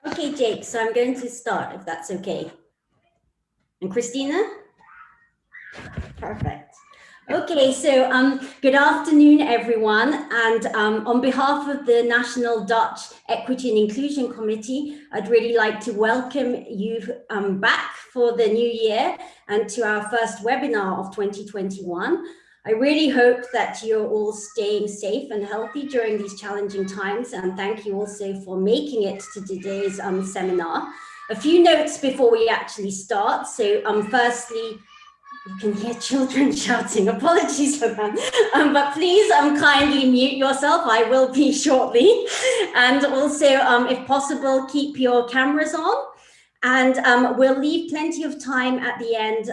Okay, Jake, so I'm going to start, if that's okay. And Christina? Perfect. Okay, so good afternoon, everyone. And on behalf of the National Dutch Equity and Inclusion Committee, I'd really like to welcome you back for the new year and to our first webinar of 2021. I really hope that you're all staying safe and healthy during these challenging times. And thank you also for making it to today's seminar. A few notes before we actually start. So firstly, you can hear children shouting. Apologies for that. But please kindly mute yourself. I will be shortly. And also, if possible, keep your cameras on. And we'll leave plenty of time at the end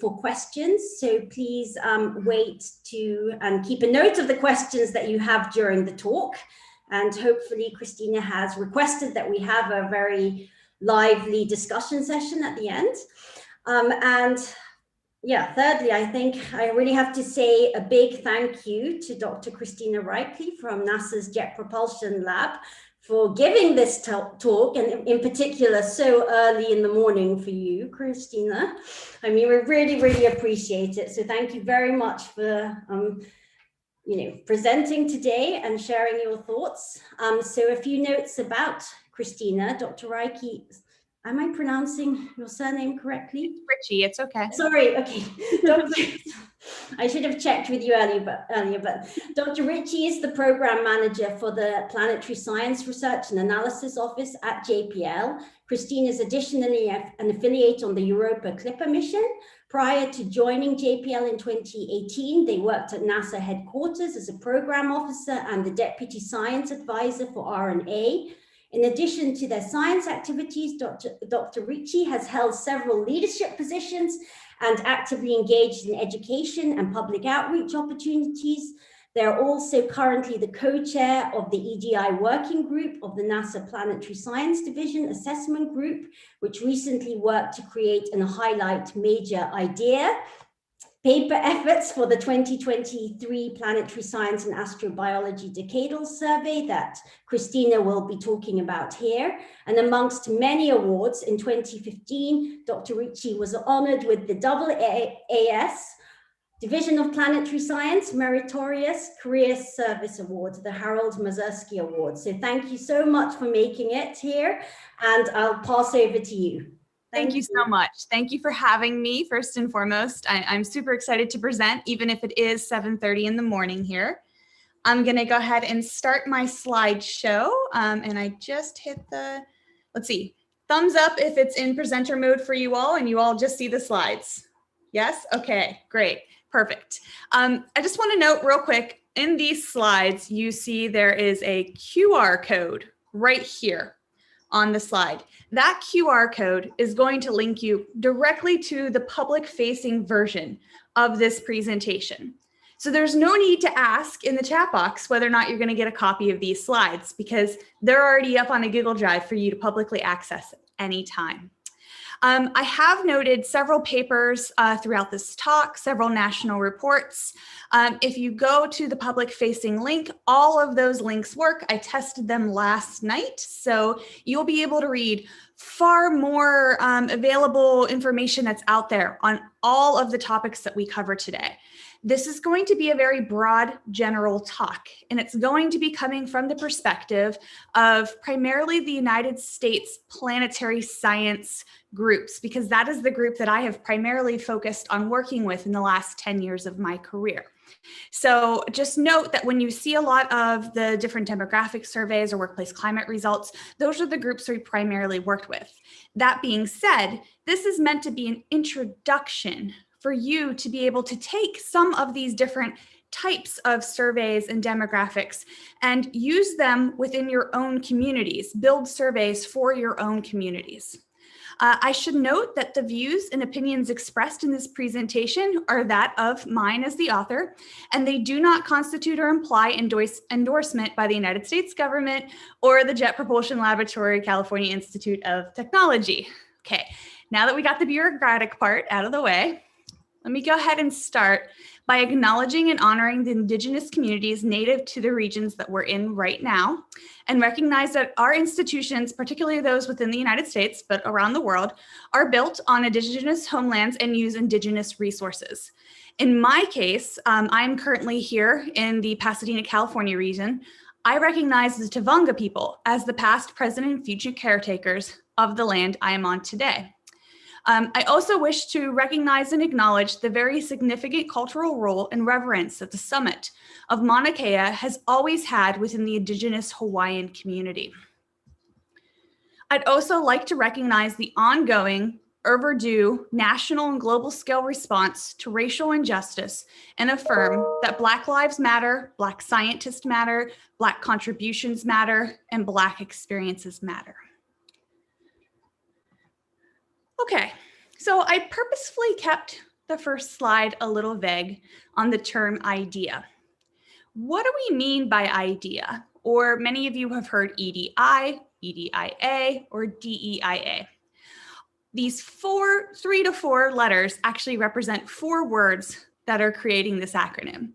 for questions. So please wait to keep a note of the questions that you have during the talk. And hopefully Christina has requested that we have a very lively discussion session at the end. Yeah, thirdly, I think I really have to say a big thank you to Dr. Christina Richey from NASA's Jet Propulsion Lab for giving this talk, and in particular, so early in the morning for you, Christina. I mean, we really, really appreciate it. So thank you very much for presenting today and sharing your thoughts. So a few notes about Christina. Dr. Richey, am I pronouncing your surname correctly? Richey, it's okay. Sorry, okay. I should have checked with you earlier, but Dr. Richey is the program manager for the Planetary Science Research and Analysis Office at JPL. Christine is additionally an affiliate on the Europa Clipper mission. Prior to joining JPL in 2018, they worked at NASA headquarters as a program officer and the deputy science advisor for R&A. In addition to their science activities, Dr. Richey has held several leadership positions and actively engaged in education and public outreach opportunities. They're also currently the co-chair of the EDI working group of the NASA Planetary Science Division Assessment Group, which recently worked to create and highlight major idea paper efforts for the 2023 Planetary Science and Astrobiology Decadal Survey that Christina will be talking about here. And amongst many awards, in 2015, Dr. Richey was honored with the AAS Division of Planetary Science Meritorious Career Service Award, the Harold Mazursky Award. So thank you so much for making it here, and I'll pass over to you. Thank you so much. Thank you for having me, first and foremost. I'm super excited to present, even if it is 7:30 in the morning here. I'm going to go ahead and start my slideshow. And I just hit the, let's see, thumbs up if it's in presenter mode for you all and you all just see the slides. Yes? Okay, great. Perfect. I just want to note real quick, in these slides, you see there is a QR code right here on the slide. That QR code is going to link you directly to the public-facing version of this presentation. So there's no need to ask in the chat box whether or not you're going to get a copy of these slides because they're already up on a Google Drive for you to publicly access at any time. I have noted several papers throughout this talk, several national reports. If you go to the public-facing link, all of those links work. I tested them last night, so you'll be able to read far more available information that's out there on all of the topics that we cover today. This is going to be a very broad general talk, and it's going to be coming from the perspective of primarily the United States planetary science groups, because that is the group that I have primarily focused on working with in the last 10 years of my career. So just note that when you see a lot of the different demographic surveys or workplace climate results, those are the groups we primarily worked with. That being said, this is meant to be an introduction for you to be able to take some of these different types of surveys and demographics and use them within your own communities, build surveys for your own communities. I should note that the views and opinions expressed in this presentation are that of mine as the author, and they do not constitute or imply endorsement by the United States government or the Jet Propulsion Laboratory, California Institute of Technology. Okay, now that we got the bureaucratic part out of the way, Let me go ahead and start by acknowledging and honoring the Indigenous communities native to the regions that we're in right now, and recognize that our institutions, particularly those within the United States, but around the world, are built on Indigenous homelands and use Indigenous resources. In my case, I'm currently here in the Pasadena, California region. I recognize the Tavunga people as the past, present, and future caretakers of the land I am on today. I also wish to recognize and acknowledge the very significant cultural role and reverence that the summit of Mauna Kea has always had within the Indigenous Hawaiian community. I'd also like to recognize the ongoing, overdue national and global scale response to racial injustice and affirm that Black lives matter, Black scientists matter, Black contributions matter, and Black experiences matter. Okay, so I purposefully kept the first slide a little vague on the term idea. What do we mean by idea? Or many of you have heard EDI, EDIA, or DEIA. These 3 to 4 letters actually represent 4 words that are creating this acronym.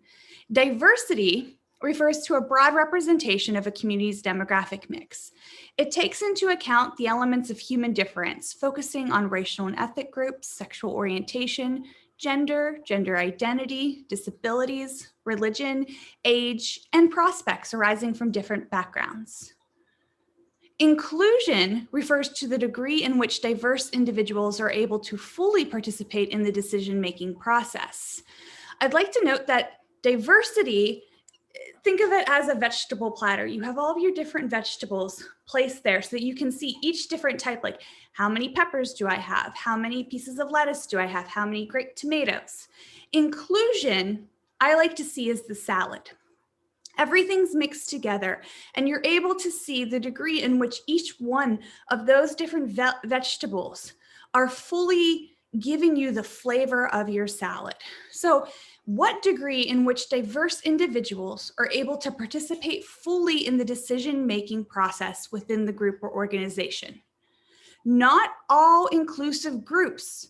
Diversity refers to a broad representation of a community's demographic mix. It takes into account the elements of human difference, focusing on racial and ethnic groups, sexual orientation, gender, gender identity, disabilities, religion, age, and prospects arising from different backgrounds. Inclusion refers to the degree in which diverse individuals are able to fully participate in the decision-making process. I'd like to note that diversity, think of it as a vegetable platter. You have all of your different vegetables placed there so that you can see each different type, like how many peppers do I have? How many pieces of lettuce do I have? How many grape tomatoes? Inclusion, I like to see as the salad. Everything's mixed together, and you're able to see the degree in which each one of those different vegetables are fully giving you the flavor of your salad. So what degree in which diverse individuals are able to participate fully in the decision-making process within the group or organization? Not all inclusive groups,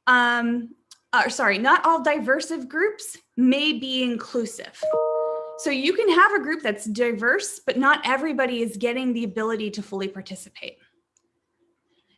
not all diversive groups may be inclusive. So you can have a group that's diverse, but not everybody is getting the ability to fully participate.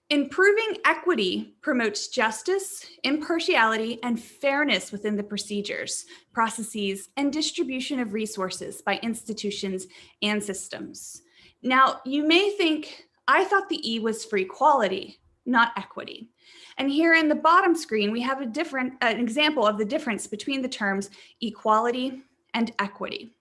Improving equity promotes justice, impartiality, and fairness within the procedures, processes, and distribution of resources by institutions and systems. Now, you may think, I thought the E was for equality, not equity. And here in the bottom screen, we have an example of the difference between the terms equality and equity.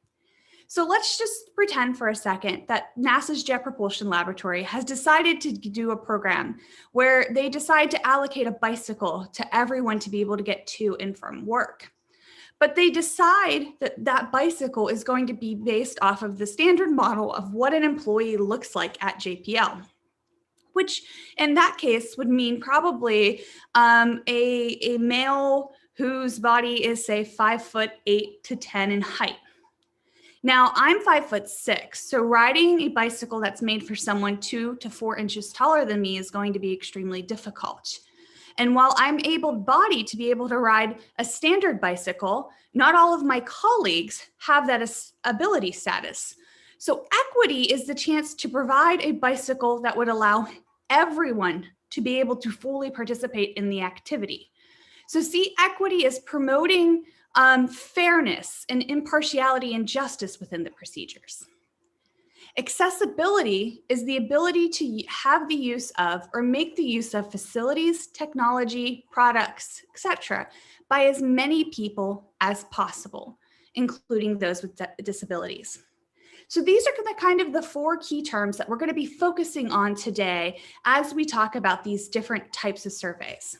So let's just pretend for a second that NASA's Jet Propulsion Laboratory has decided to do a program where they decide to allocate a bicycle to everyone to be able to get to and from work. But they decide that that bicycle is going to be based off of the standard model of what an employee looks like at JPL, which in that case would mean probably a male whose body is, say, 5'8" to 10" in height. Now, I'm 5'6", so riding a bicycle that's made for someone 2 to 4 inches taller than me is going to be extremely difficult. And while I'm able-bodied to be able to ride a standard bicycle, not all of my colleagues have that ability status. So equity is the chance to provide a bicycle that would allow everyone to be able to fully participate in the activity. So see, equity is promoting fairness and impartiality and justice within the procedures. Accessibility is the ability to have the use of or make the use of facilities, technology, products, etc., by as many people as possible, including those with disabilities. So these are the 4 key terms that we're going to be focusing on today as we talk about these different types of surveys.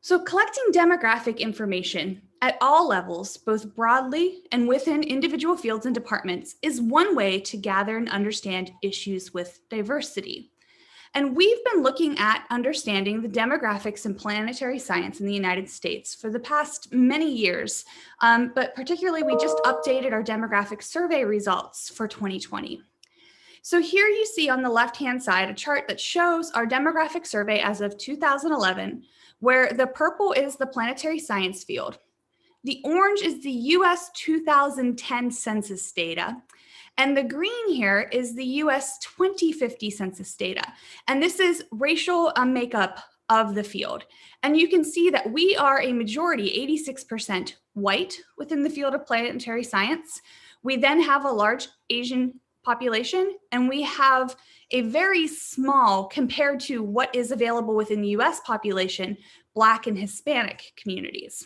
So collecting demographic information at all levels, both broadly and within individual fields and departments, is one way to gather and understand issues with diversity. And we've been looking at understanding the demographics in planetary science in the United States for the past many years, but particularly we just updated our demographic survey results for 2020. So here you see on the left-hand side a chart that shows our demographic survey as of 2011, where the purple is the planetary science field. The orange is the US 2010 census data. And the green here is the US 2050 census data. And this is racial makeup of the field. And you can see that we are a majority, 86% white within the field of planetary science. We then have a large Asian population, and we have a very small, compared to what is available within the US population, Black and Hispanic communities.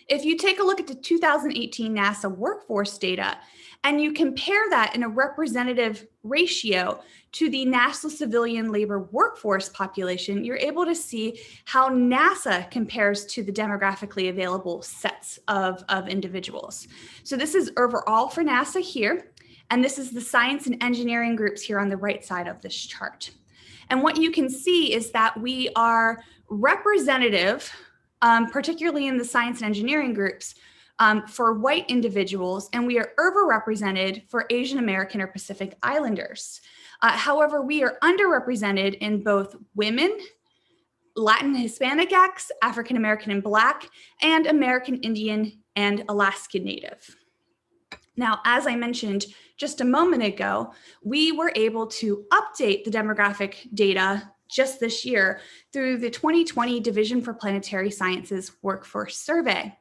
If you take a look at the 2018 NASA workforce data, and you compare that in a representative ratio to the NASA civilian labor workforce population, you're able to see how NASA compares to the demographically available sets of individuals. So this is overall for NASA here, and this is the science and engineering groups here on the right side of this chart. And what you can see is that we are representative, particularly in the science and engineering groups, for white individuals, and we are overrepresented for Asian American or Pacific Islanders. However, we are underrepresented in both women, Latin Hispanic-X, African American and Black, and American Indian and Alaska Native. Now, as I mentioned just a moment ago, we were able to update the demographic data just this year through the 2020 Division for Planetary Sciences Workforce Survey.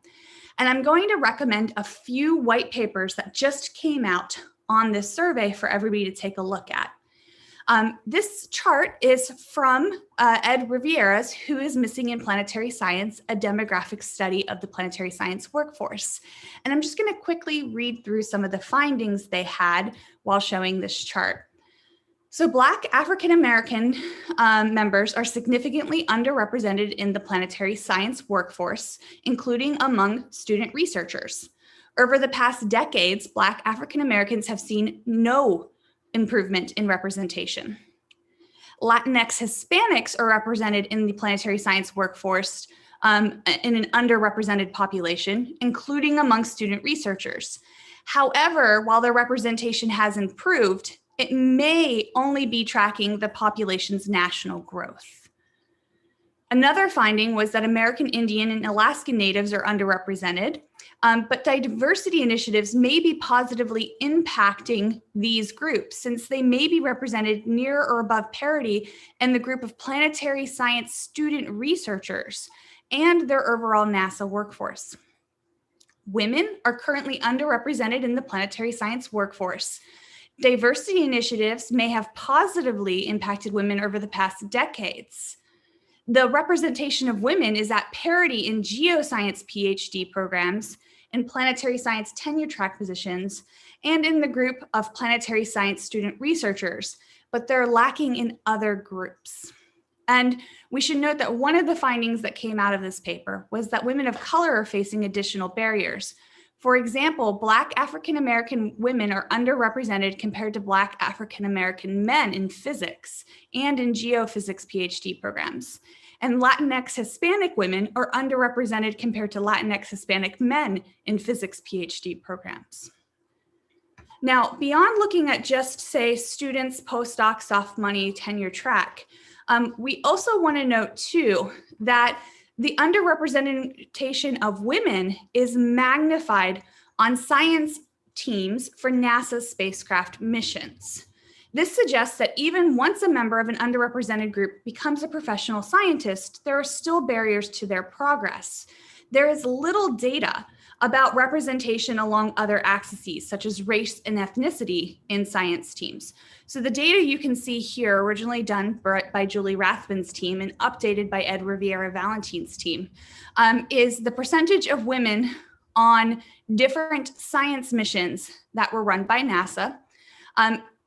And I'm going to recommend a few white papers that just came out on this survey for everybody to take a look at. This chart is from Ed Rivera's Who is Missing in Planetary Science, a demographic study of the planetary science workforce. And I'm just going to quickly read through some of the findings they had while showing this chart. So Black African-American members are significantly underrepresented in the planetary science workforce, including among student researchers. Over the past decades, Black African-Americans have seen no improvement in representation. Latinx Hispanics are represented in the planetary science workforce in an underrepresented population, including among student researchers. However, while their representation has improved, it may only be tracking the population's national growth. Another finding was that American Indian and Alaska Natives are underrepresented, but diversity initiatives may be positively impacting these groups since they may be represented near or above parity in the group of planetary science student researchers and their overall NASA workforce. Women are currently underrepresented in the planetary science workforce. Diversity initiatives may have positively impacted women over the past decades. The representation of women is at parity in geoscience PhD programs, in planetary science tenure track positions, and in the group of planetary science student researchers, but they're lacking in other groups. And we should note that one of the findings that came out of this paper was that women of color are facing additional barriers. For example, Black African-American women are underrepresented compared to Black African-American men in physics and in geophysics PhD programs. And Latinx Hispanic women are underrepresented compared to Latinx Hispanic men in physics PhD programs. Now, beyond looking at just, say, students, postdocs, soft money, tenure track, we also want to note, too, that the underrepresentation of women is magnified on science teams for NASA spacecraft missions. This suggests that even once a member of an underrepresented group becomes a professional scientist, there are still barriers to their progress. There is little data about representation along other axes, such as race and ethnicity in science teams. So the data you can see here, originally done by Julie Rathbun's team and updated by Ed Rivera-Valentine's team, is the percentage of women on different science missions that were run by NASA.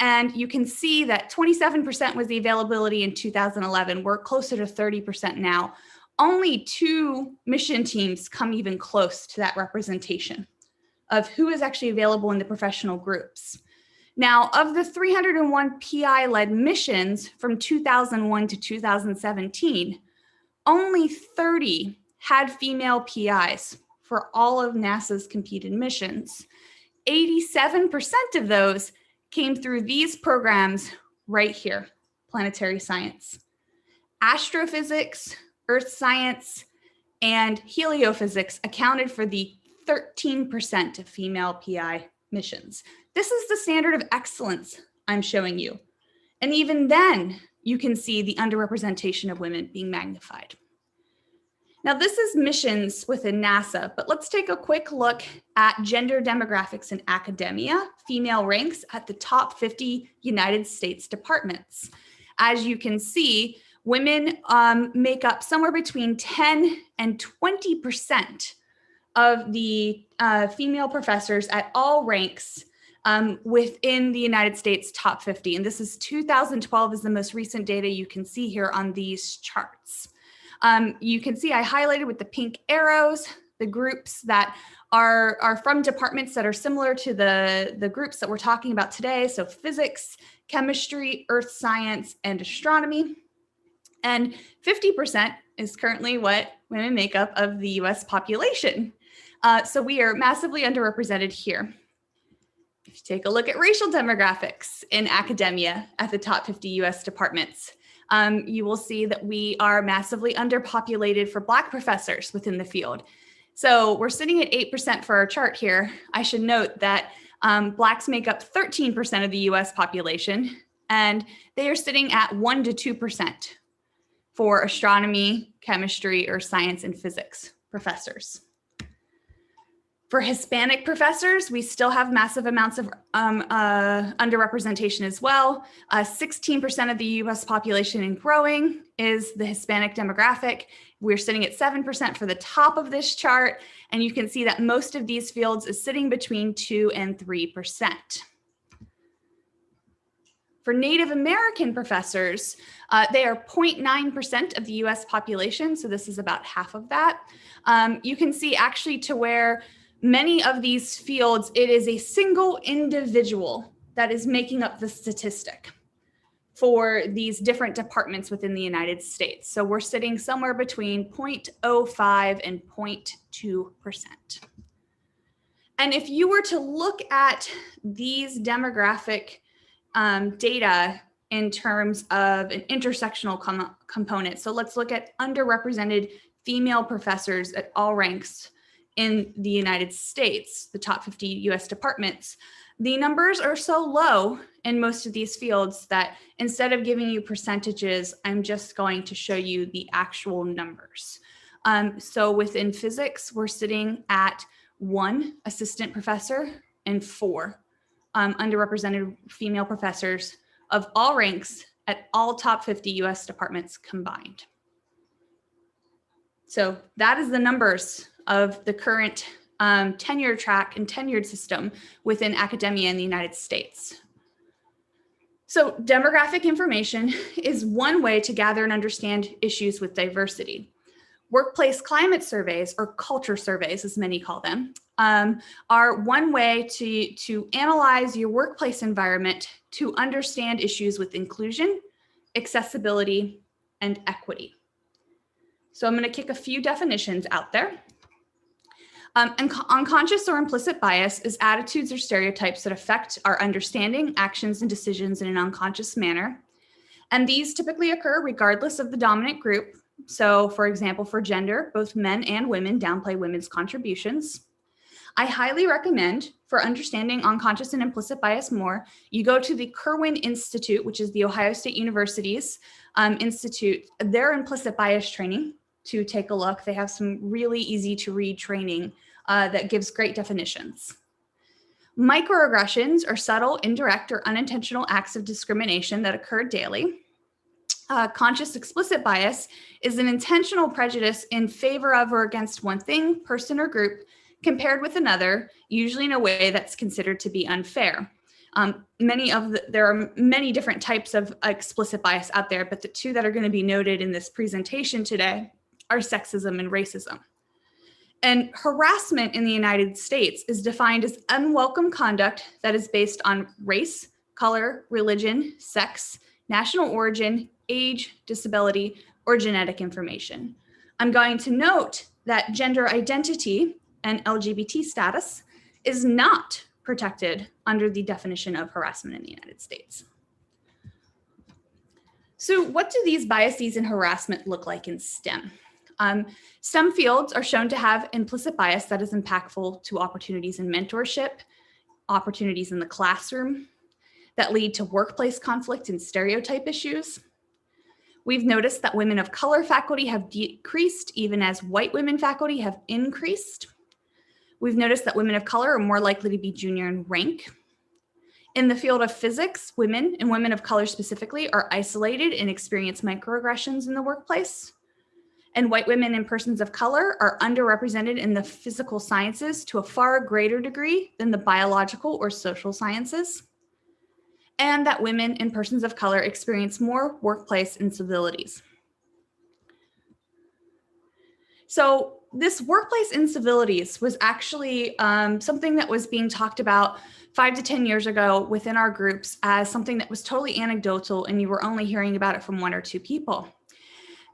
And you can see that 27% was the availability in 2011. We're closer to 30% now. Only 2 mission teams come even close to that representation of who is actually available in the professional groups. Now, of the 301 PI-led missions from 2001 to 2017, only 30 had female PIs for all of NASA's competed missions. 87% of those came through these programs right here, planetary science. Astrophysics, earth science, and heliophysics accounted for the 13% of female PI missions. This is the standard of excellence I'm showing you. And even then, you can see the underrepresentation of women being magnified. Now, this is missions within NASA, but let's take a quick look at gender demographics in academia, female ranks at the top 50 United States departments. As you can see, women make up somewhere between 10 and 20% of the female professors at all ranks within the United States top 50. And this is 2012 is the most recent data you can see here on these charts. You can see I highlighted with the pink arrows the groups that are from departments that are similar to the groups that we're talking about today. So physics, chemistry, earth science, and astronomy. And 50% is currently what women make up of the US population. So we are massively underrepresented here. If you take a look at racial demographics in academia at the top 50 US departments, you will see that we are massively underpopulated for Black professors within the field. So we're sitting at 8% for our chart here. I should note that Blacks make up 13% of the US population, and they are sitting at 1 to 2% for astronomy, chemistry, or science and physics professors. For Hispanic professors, we still have massive amounts of underrepresentation as well. 16% of the US population and growing is the Hispanic demographic. We're sitting at 7% for the top of this chart, and you can see that most of these fields is sitting between 2 and 3%. For Native American professors, they are 0.9% of the US population, so this is about half of that. You can see actually to where many of these fields, it is a single individual that is making up the statistic for these different departments within the United States. So we're sitting somewhere between 0.05 and 0.2%. And if you were to look at these demographic data in terms of an intersectional component, so let's look at underrepresented female professors at all ranks in the United States, the top 50 US departments, the numbers are so low in most of these fields that instead of giving you percentages, I'm just going to show you the actual numbers. So within physics, we're sitting at 1 assistant professor and 4 underrepresented female professors of all ranks at all top 50 US departments combined. So that is the numbers of the current tenure track and tenured system within academia in the United States. So demographic information is one way to gather and understand issues with diversity. Workplace climate surveys, or culture surveys as many call them, are one way to analyze your workplace environment to understand issues with inclusion, accessibility, and equity. So I'm going to kick a few definitions out there. Unconscious or implicit bias is attitudes or stereotypes that affect our understanding, actions, and decisions in an unconscious manner. And these typically occur regardless of the dominant group. So for example, for gender, both men and women downplay women's contributions. I highly recommend, for understanding unconscious and implicit bias more, you go to the Kirwan Institute, which is the Ohio State University's institute, their implicit bias training, to take a look. They have some really easy to read training that gives great definitions. Microaggressions are subtle, indirect, or unintentional acts of discrimination that occur daily. Conscious explicit bias is an intentional prejudice in favor of or against one thing, person, or group compared with another, usually in a way that's considered to be unfair. There are many different types of explicit bias out there, but the two that are going to be noted in this presentation today are sexism and racism. And harassment in the United States is defined as unwelcome conduct that is based on race, color, religion, sex, national origin, age, disability, or genetic information. I'm going to note that gender identity and LGBT status is not protected under the definition of harassment in the United States. So what do these biases and harassment look like in STEM? STEM fields are shown to have implicit bias that is impactful to opportunities in mentorship, opportunities in the classroom, that lead to workplace conflict and stereotype issues. We've noticed that women of color faculty have decreased, even as white women faculty have increased. We've noticed that women of color are more likely to be junior in rank. In the field of physics, women, and women of color specifically, are isolated and experience microaggressions in the workplace. And white women and persons of color are underrepresented in the physical sciences to a far greater degree than the biological or social sciences. And that women and persons of color experience more workplace incivilities. So this workplace incivilities was actually something that was being talked about 5 to 10 years ago within our groups as something that was totally anecdotal, and you were only hearing about it from 1 or 2 people.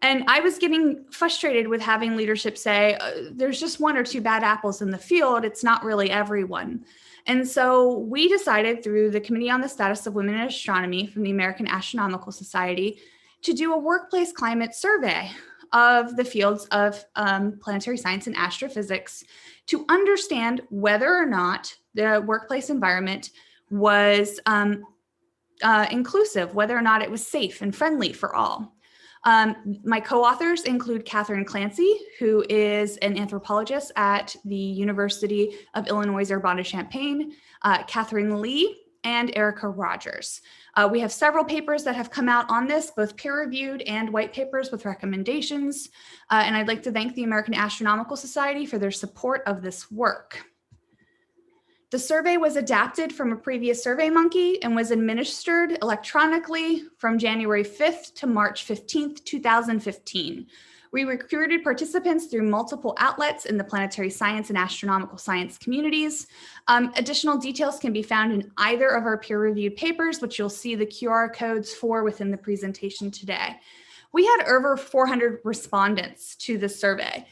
And I was getting frustrated with having leadership say, there's just 1 or 2 bad apples in the field. It's not really everyone. And so we decided through the Committee on the Status of Women in Astronomy from the American Astronomical Society to do a workplace climate survey of the fields of planetary science and astrophysics to understand whether or not the workplace environment was inclusive, whether or not it was safe and friendly for all. My co-authors include Catherine Clancy, who is an anthropologist at the University of Illinois Urbana-Champaign, Catherine Lee, and Erica Rogers. We have several papers that have come out on this, both peer-reviewed and white papers with recommendations. And I'd like to thank the American Astronomical Society for their support of this work. The survey was adapted from a previous SurveyMonkey and was administered electronically from January 5th to March 15th, 2015. We recruited participants through multiple outlets in the planetary science and astronomical science communities. Additional details can be found in either of our peer-reviewed papers, which you'll see the QR codes for within the presentation today. We had over 400 respondents to the survey.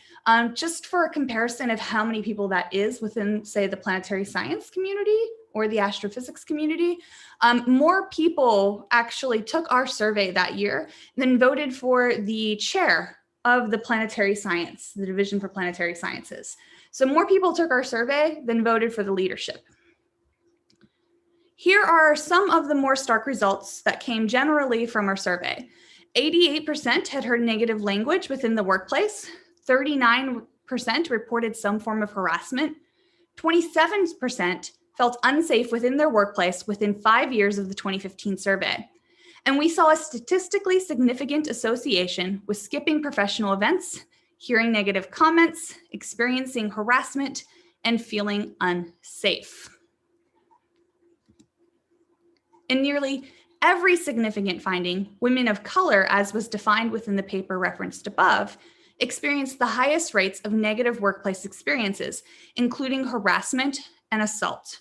Just for a comparison of how many people that is within, say, the planetary science community or the astrophysics community, more people actually took our survey that year than voted for the chair of the planetary science, the Division for Planetary Sciences. So more people took our survey than voted for the leadership. Here are some of the more stark results that came generally from our survey. 88% had heard negative language within the workplace. 39% reported some form of harassment. 27% felt unsafe within their workplace within 5 years of the 2015 survey. And we saw a statistically significant association with skipping professional events, hearing negative comments, experiencing harassment, and feeling unsafe. In nearly every significant finding, women of color, as was defined within the paper referenced above, experienced the highest rates of negative workplace experiences, including harassment and assault.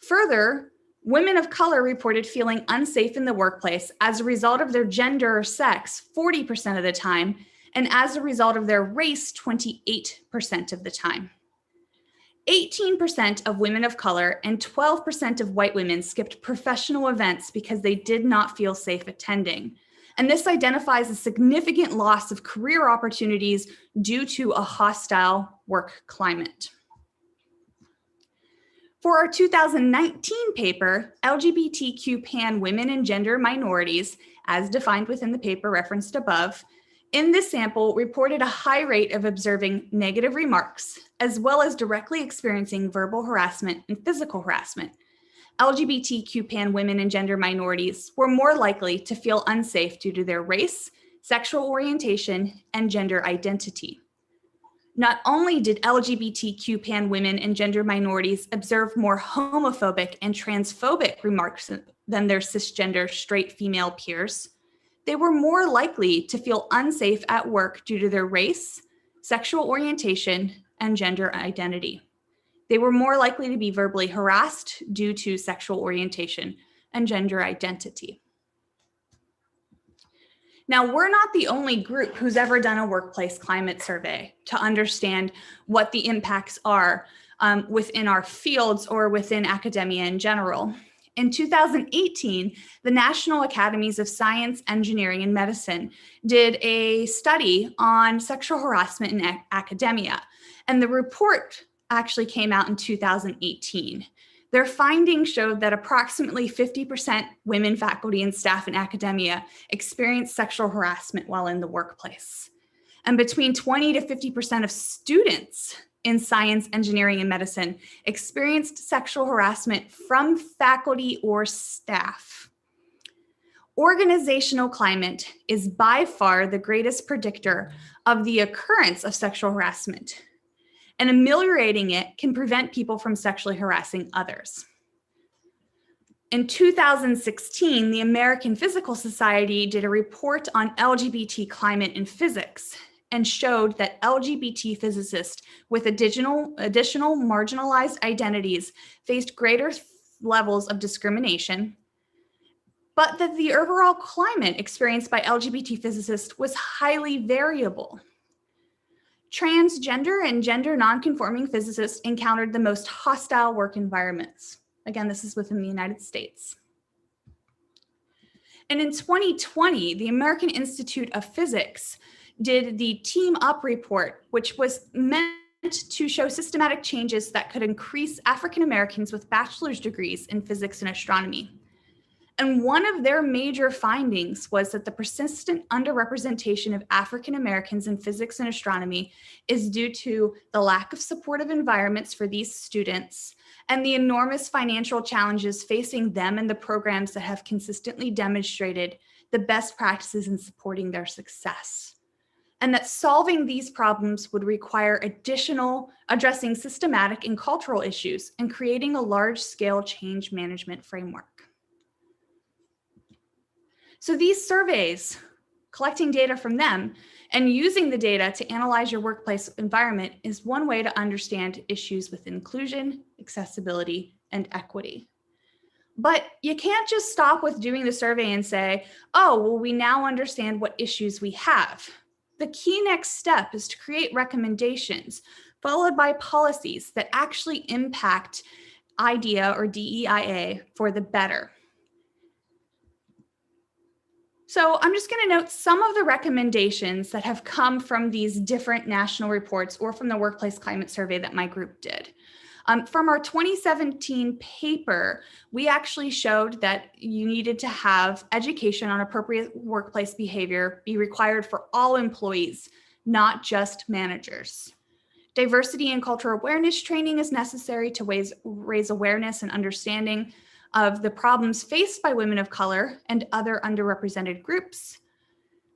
Further, women of color reported feeling unsafe in the workplace as a result of their gender or sex 40% of the time, and as a result of their race 28% of the time. 18% of women of color and 12% of white women skipped professional events because they did not feel safe attending. And this identifies a significant loss of career opportunities due to a hostile work climate. For our 2019 paper, LGBTQ pan women and gender minorities, as defined within the paper referenced above, in this sample reported a high rate of observing negative remarks, as well as directly experiencing verbal harassment and physical harassment. LGBTQ pan women and gender minorities were more likely to feel unsafe due to their race, sexual orientation, and gender identity. Not only did LGBTQ pan women and gender minorities observe more homophobic and transphobic remarks than their cisgender straight female peers, they were more likely to feel unsafe at work due to their race, sexual orientation, and gender identity. They were more likely to be verbally harassed due to sexual orientation and gender identity. Now, we're not the only group who's ever done a workplace climate survey to understand what the impacts are within our fields or within academia in general. In 2018, the National Academies of Science, Engineering, and Medicine did a study on sexual harassment in academia, and the report actually came out in 2018. Their findings showed that approximately 50% women faculty and staff in academia experience sexual harassment while in the workplace. And between 20 to 50% of students in science, engineering, and medicine experienced sexual harassment from faculty or staff. Organizational climate is by far the greatest predictor of the occurrence of sexual harassment, and ameliorating it can prevent people from sexually harassing others. In 2016, the American Physical Society did a report on LGBT climate in physics and showed that LGBT physicists with additional marginalized identities faced greater levels of discrimination, but that the overall climate experienced by LGBT physicists was highly variable. Transgender and gender nonconforming physicists encountered the most hostile work environments. Again, this is within the United States. And in 2020, the American Institute of Physics did the Team Up report, which was meant to show systematic changes that could increase African Americans with bachelor's degrees in physics and astronomy. And one of their major findings was that the persistent underrepresentation of African Americans in physics and astronomy is due to the lack of supportive environments for these students and the enormous financial challenges facing them and the programs that have consistently demonstrated the best practices in supporting their success. And that solving these problems would require addressing systematic and cultural issues and creating a large-scale change management framework. So these surveys, collecting data from them and using the data to analyze your workplace environment is one way to understand issues with inclusion, accessibility, and equity. But you can't just stop with doing the survey and say, oh, well, we now understand what issues we have. The key next step is to create recommendations followed by policies that actually impact IDEA or DEIA for the better. So I'm just going to note some of the recommendations that have come from these different national reports or from the Workplace Climate Survey that my group did. From our 2017 paper, we actually showed that you needed to have education on appropriate workplace behavior be required for all employees, not just managers. Diversity and cultural awareness training is necessary to raise awareness and understanding of the problems faced by women of color and other underrepresented groups.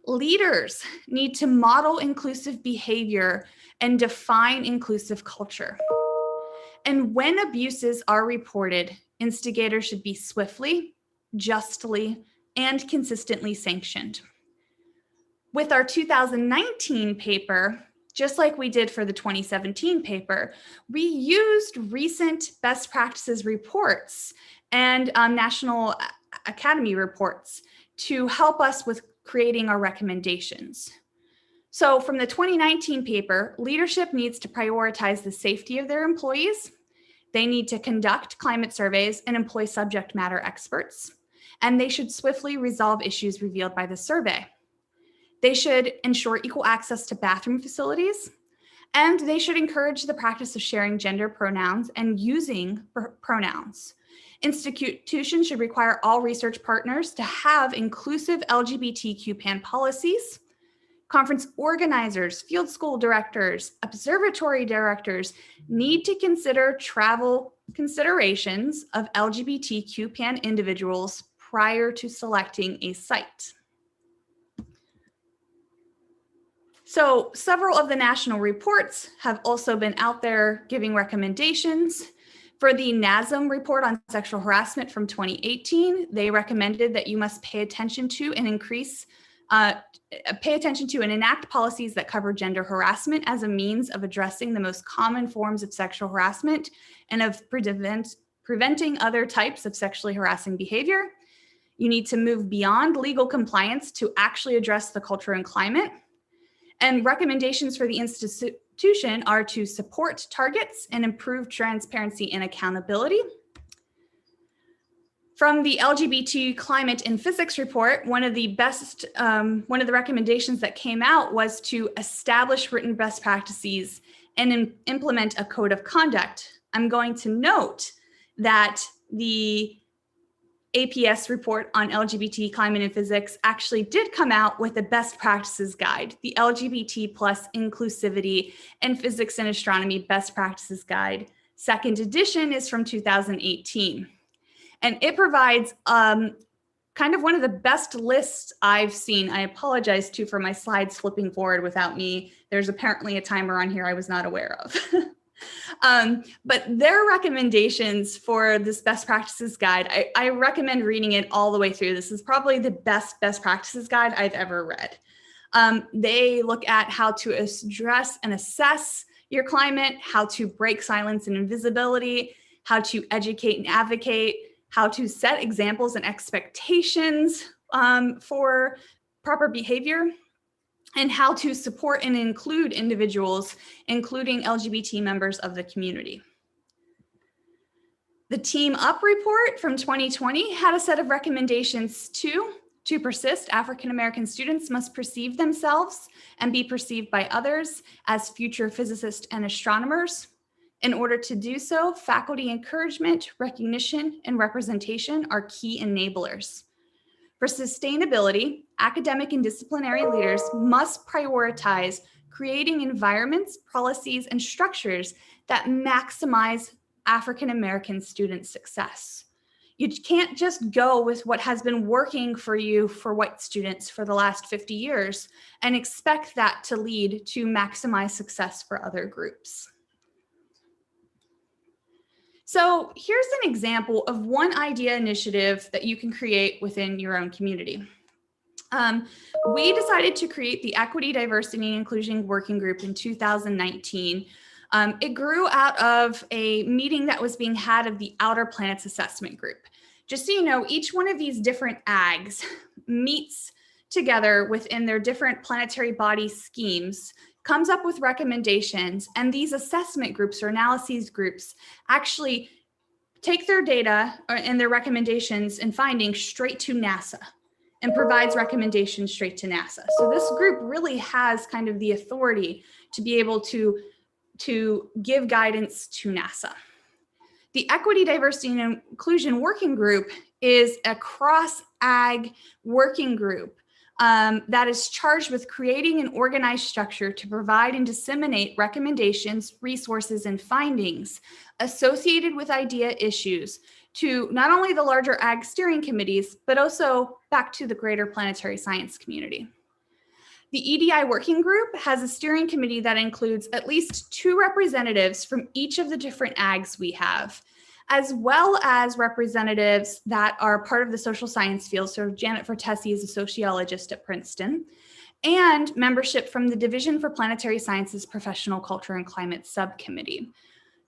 Leaders need to model inclusive behavior and define inclusive culture. And when abuses are reported, instigators should be swiftly, justly, and consistently sanctioned. With our 2019 paper, just like we did for the 2017 paper, we used recent best practices reports and National Academy reports to help us with creating our recommendations. So from the 2019 paper, leadership needs to prioritize the safety of their employees. They need to conduct climate surveys and employ subject matter experts, and they should swiftly resolve issues revealed by the survey. They should ensure equal access to bathroom facilities, and they should encourage the practice of sharing gender pronouns and using pronouns. Institutions should require all research partners to have inclusive LGBTQ policies. Conference organizers, field school directors, observatory directors need to consider travel considerations of LGBTQ individuals prior to selecting a site. So several of the national reports have also been out there giving recommendations. For the NASM report on sexual harassment from 2018, they recommended that you must pay attention to and enact policies that cover gender harassment as a means of addressing the most common forms of sexual harassment and of preventing other types of sexually harassing behavior. You need to move beyond legal compliance to actually address the culture and climate. And recommendations for the institution are to support targets and improve transparency and accountability. From the LGBT climate and physics report, one of the recommendations that came out was to establish written best practices and implement a code of conduct. I'm going to note that the APS report on LGBT climate and physics actually did come out with a best practices guide, the LGBT plus inclusivity and physics and astronomy best practices guide. Second edition is from 2018. And it provides kind of one of the best lists I've seen. I apologize too for my slides flipping forward without me. There's apparently a timer on here I was not aware of. But their recommendations for this best practices guide, I recommend reading it all the way through. This is probably the best practices guide I've ever read. They look at how to address and assess your climate, how to break silence and invisibility, how to educate and advocate, how to set examples and expectations for proper behavior, and how to support and include individuals, including LGBT members of the community. The Team Up report from 2020 had a set of recommendations too. To persist, African American students must perceive themselves and be perceived by others as future physicists and astronomers. In order to do so, faculty encouragement, recognition, and representation are key enablers. For sustainability, academic and disciplinary leaders must prioritize creating environments, policies, and structures that maximize African American student success. You can't just go with what has been working for you for white students for the last 50 years and expect that to lead to maximize success for other groups. So here's an example of one idea initiative that you can create within your own community. We decided to create the Equity, Diversity, and Inclusion Working Group in 2019. It grew out of a meeting that was being had of the Outer Planets Assessment Group. Just so you know, each one of these different AGs meets together within their different planetary body schemes, comes up with recommendations, and these assessment groups or analyses groups actually take their data and their recommendations and findings straight to NASA and provides recommendations straight to NASA. So this group really has kind of the authority to be able to give guidance to NASA. The Equity, Diversity, and Inclusion Working Group is a cross-ag working group that is charged with creating an organized structure to provide and disseminate recommendations, resources, and findings associated with idea issues to not only the larger ag steering committees, but also back to the greater planetary science community. The EDI working group has a steering committee that includes at least 2 representatives from each of the different ags we have, as well as representatives that are part of the social science field. So Janet Vertesi is a sociologist at Princeton, and membership from the Division for Planetary Sciences Professional Culture and Climate Subcommittee.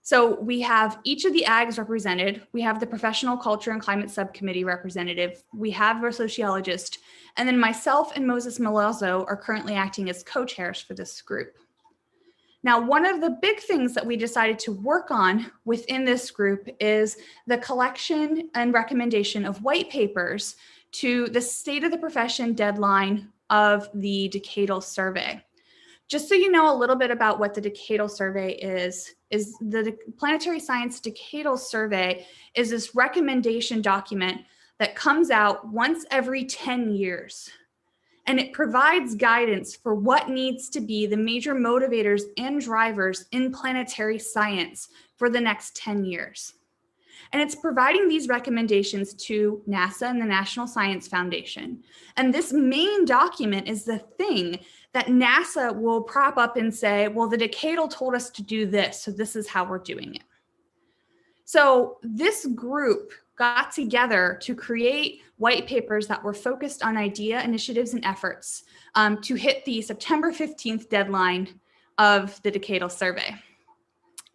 So we have each of the ags represented. We have the Professional Culture and Climate Subcommittee representative. We have our sociologist, and then myself and Moses Malazzo are currently acting as co-chairs for this group. Now, one of the big things that we decided to work on within this group is the collection and recommendation of white papers to the State of the Profession deadline of the decadal survey. Just so you know a little bit about what the decadal survey is the Planetary Science Decadal Survey is this recommendation document that comes out once every 10 years. And it provides guidance for what needs to be the major motivators and drivers in planetary science for the next 10 years. And it's providing these recommendations to NASA and the National Science Foundation. And this main document is the thing that NASA will prop up and say, well, the decadal told us to do this, so this is how we're doing it. So this group got together to create white papers that were focused on idea, initiatives, and efforts to hit the September 15th deadline of the decadal survey.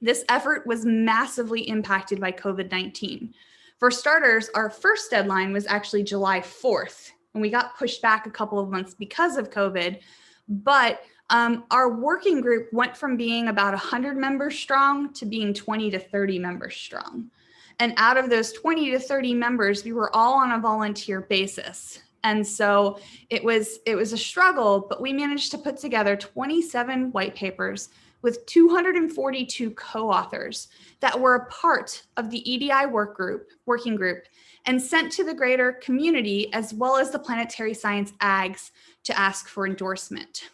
This effort was massively impacted by COVID-19. For starters, our first deadline was actually July 4th, and we got pushed back a couple of months because of COVID. But our working group went from being about 100 members strong to being 20 to 30 members strong. And out of those 20 to 30 members, we were all on a volunteer basis. And so it was a struggle, but we managed to put together 27 white papers with 242 co-authors that were a part of the EDI working group and sent to the greater community as well as the planetary science ags to ask for endorsement.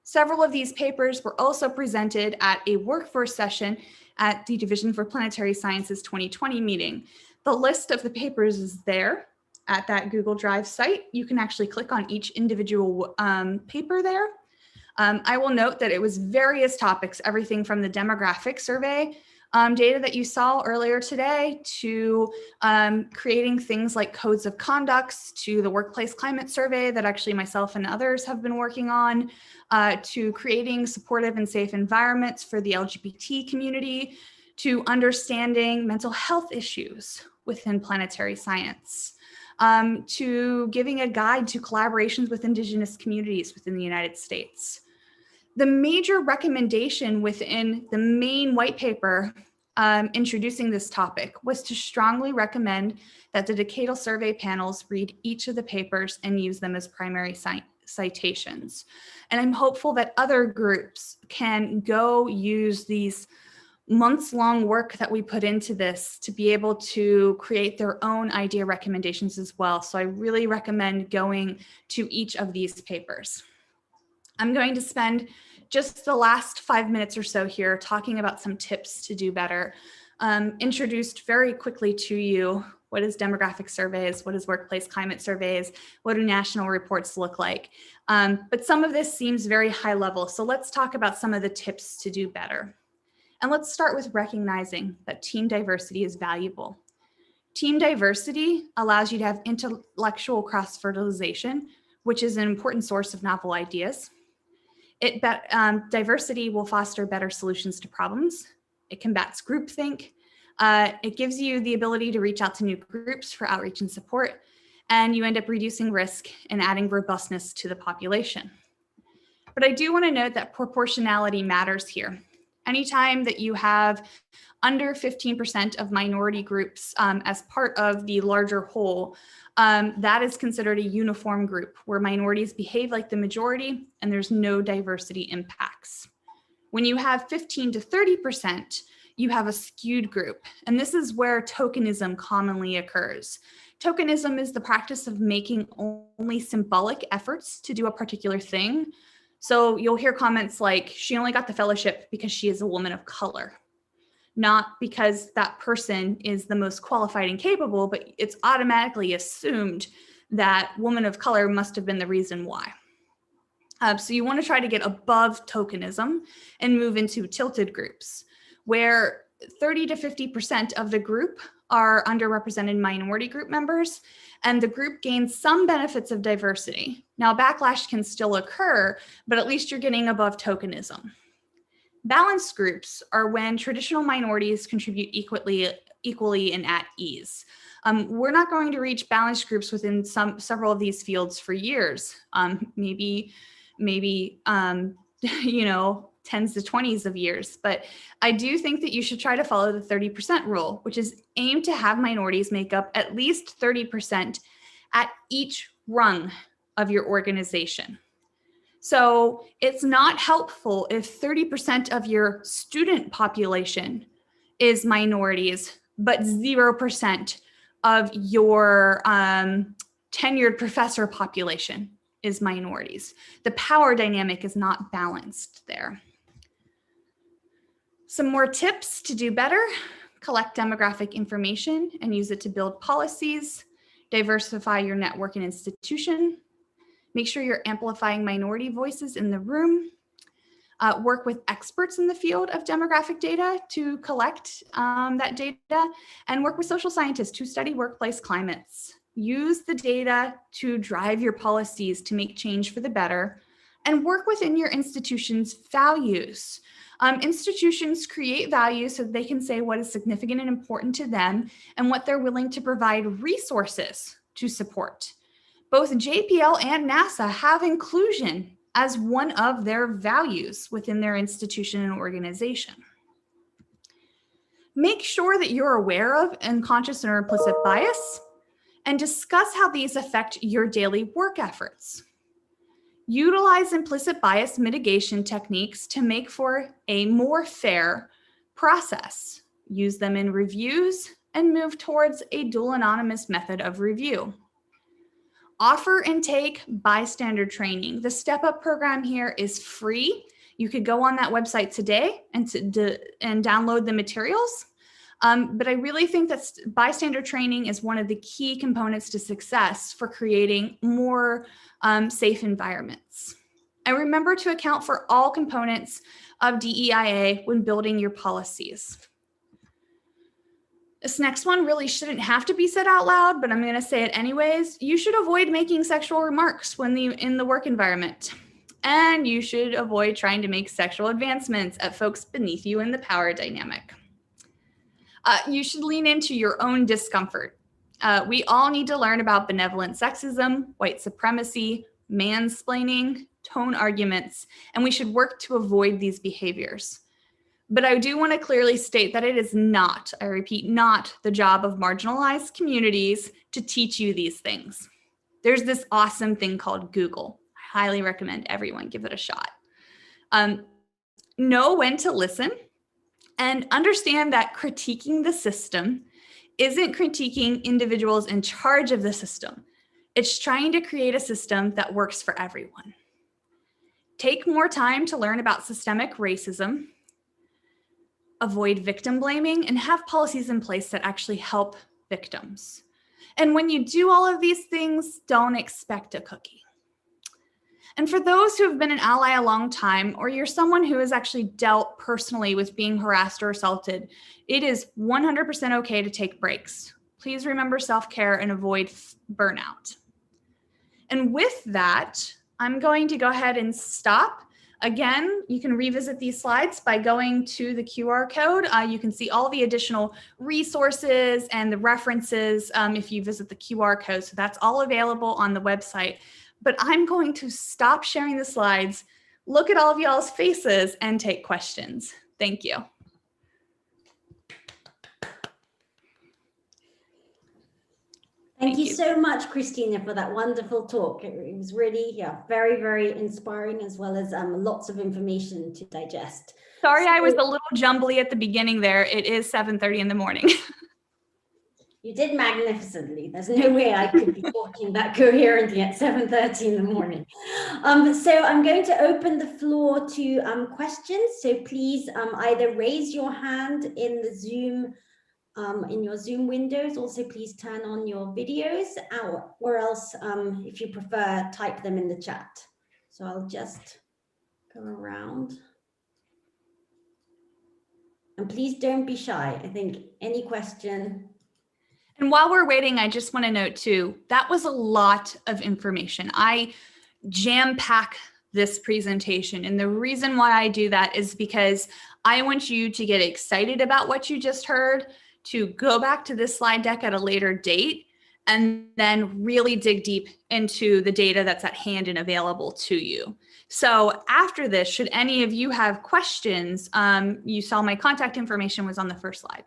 Several of these papers were also presented at a workforce session at the Division for Planetary Sciences 2020 meeting. The list of the papers is there at that Google Drive site. You can actually click on each individual paper there. I will note that it was various topics, everything from the demographic survey data that you saw earlier today to creating things like codes of conducts, to the workplace climate survey that actually myself and others have been working on, to creating supportive and safe environments for the LGBT community, to understanding mental health issues within planetary science, to giving a guide to collaborations with Indigenous communities within the United States. The major recommendation within the main white paper introducing this topic was to strongly recommend that the decadal survey panels read each of the papers and use them as primary citations. And I'm hopeful that other groups can go use these months-long work that we put into this to be able to create their own idea recommendations as well. So I really recommend going to each of these papers. I'm going to spend just the last 5 minutes or so here talking about some tips to do better. Introduced very quickly to you, what is demographic surveys? What is workplace climate surveys? What do national reports look like? But some of this seems very high level. So let's talk about some of the tips to do better. And let's start with recognizing that team diversity is valuable. Team diversity allows you to have intellectual cross-fertilization, which is an important source of novel ideas. Diversity will foster better solutions to problems. It combats groupthink. It gives you the ability to reach out to new groups for outreach and support, and you end up reducing risk and adding robustness to the population. But I do want to note that proportionality matters here. Anytime that you have under 15% of minority groups as part of the larger whole, that is considered a uniform group where minorities behave like the majority and there's no diversity impacts. When you have 15 to 30%, you have a skewed group. And this is where tokenism commonly occurs. Tokenism is the practice of making only symbolic efforts to do a particular thing. So you'll hear comments like, she only got the fellowship because she is a woman of color. Not because that person is the most qualified and capable, but it's automatically assumed that woman of color must have been the reason why. So you want to try to get above tokenism and move into tilted groups, where 30 to 50% of the group are underrepresented minority group members, and the group gains some benefits of diversity. Now, backlash can still occur, but at least you're getting above tokenism. Balanced groups are when traditional minorities contribute equally and at ease. We're not going to reach balanced groups within several of these fields for years, maybe tens to 20s of years. But I do think that you should try to follow the 30% rule, which is aimed to have minorities make up at least 30% at each rung of your organization. So it's not helpful if 30% of your student population is minorities, but 0% of your tenured professor population is minorities. The power dynamic is not balanced there. Some more tips to do better: collect demographic information and use it to build policies, diversify your network and institution, make sure you're amplifying minority voices in the room, work with experts in the field of demographic data to collect that data, and work with social scientists to study workplace climates. Use the data to drive your policies to make change for the better, and work within your institution's values. Institutions create values so that they can say what is significant and important to them and what they're willing to provide resources to support. Both JPL and NASA have inclusion as one of their values within their institution and organization. Make sure that you're aware of unconscious or implicit bias, and discuss how these affect your daily work efforts. Utilize implicit bias mitigation techniques to make for a more fair process. Use them in reviews and move towards a dual anonymous method of review. Offer and take bystander training. The Step Up program here is free. You could go on that website today and download the materials. But I really think that bystander training is one of the key components to success for creating more safe environments. And remember to account for all components of DEIA when building your policies. This next one really shouldn't have to be said out loud, but I'm going to say it anyways. You should avoid making sexual remarks when in the work environment. And you should avoid trying to make sexual advancements at folks beneath you in the power dynamic. You should lean into your own discomfort. We all need to learn about benevolent sexism, white supremacy, mansplaining, tone arguments, and we should work to avoid these behaviors. But I do want to clearly state that it is not, I repeat, not the job of marginalized communities to teach you these things. There's this awesome thing called Google. I highly recommend everyone give it a shot. Know when to listen and understand that critiquing the system isn't critiquing individuals in charge of the system. It's trying to create a system that works for everyone. Take more time to learn about systemic racism, avoid victim blaming, and have policies in place that actually help victims. And when you do all of these things, don't expect a cookie. And for those who have been an ally a long time, or you're someone who has actually dealt personally with being harassed or assaulted, it is 100% okay to take breaks. Please remember self-care and avoid burnout. And with that, I'm going to go ahead and stop. Again, you can revisit these slides by going to the QR code. You can see all the additional resources and the references if you visit the QR code. So that's all available on the website. But I'm going to stop sharing the slides, look at all of y'all's faces, and take questions. Thank you. Thank you so much, Christina, for that wonderful talk. It was really, very, very inspiring, as well as lots of information to digest. Sorry, I was a little jumbly at the beginning there. It is 7:30 in the morning. You did magnificently. There's no way I could be talking that coherently at 7:30 in the morning. So I'm going to open the floor to questions. So please either raise your hand in the Zoom, in your Zoom windows. Also, please turn on your videos, or else, if you prefer, type them in the chat. So I'll just go around. And please don't be shy. I think any question. And while we're waiting, I just want to note too, that was a lot of information. I jam-pack this presentation. And the reason why I do that is because I want you to get excited about what you just heard, to go back to this slide deck at a later date, and then really dig deep into the data that's at hand and available to you. So after this, should any of you have questions, you saw my contact information was on the first slide.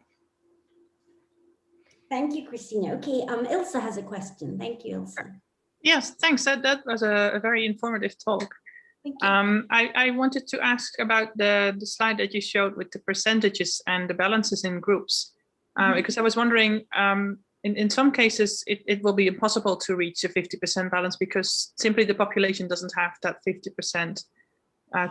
Thank you, Christina. Okay, Ilse has a question. Thank you, Ilse. Yes, thanks. That was a very informative talk. Thank you. I wanted to ask about the slide that you showed with the percentages and the balances in groups, because I was wondering, in some cases, it will be impossible to reach a 50% balance because simply the population doesn't have that 50%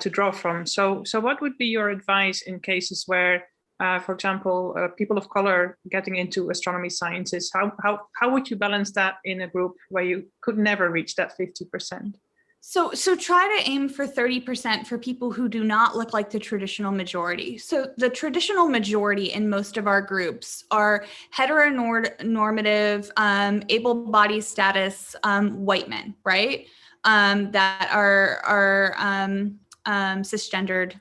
to draw from. So what would be your advice in cases where, for example, people of color getting into astronomy sciences, how would you balance that in a group where you could never reach that 50%? So try to aim for 30% for people who do not look like the traditional majority. So the traditional majority in most of our groups are heteronormative, able-bodied status white men, right? That are cisgendered,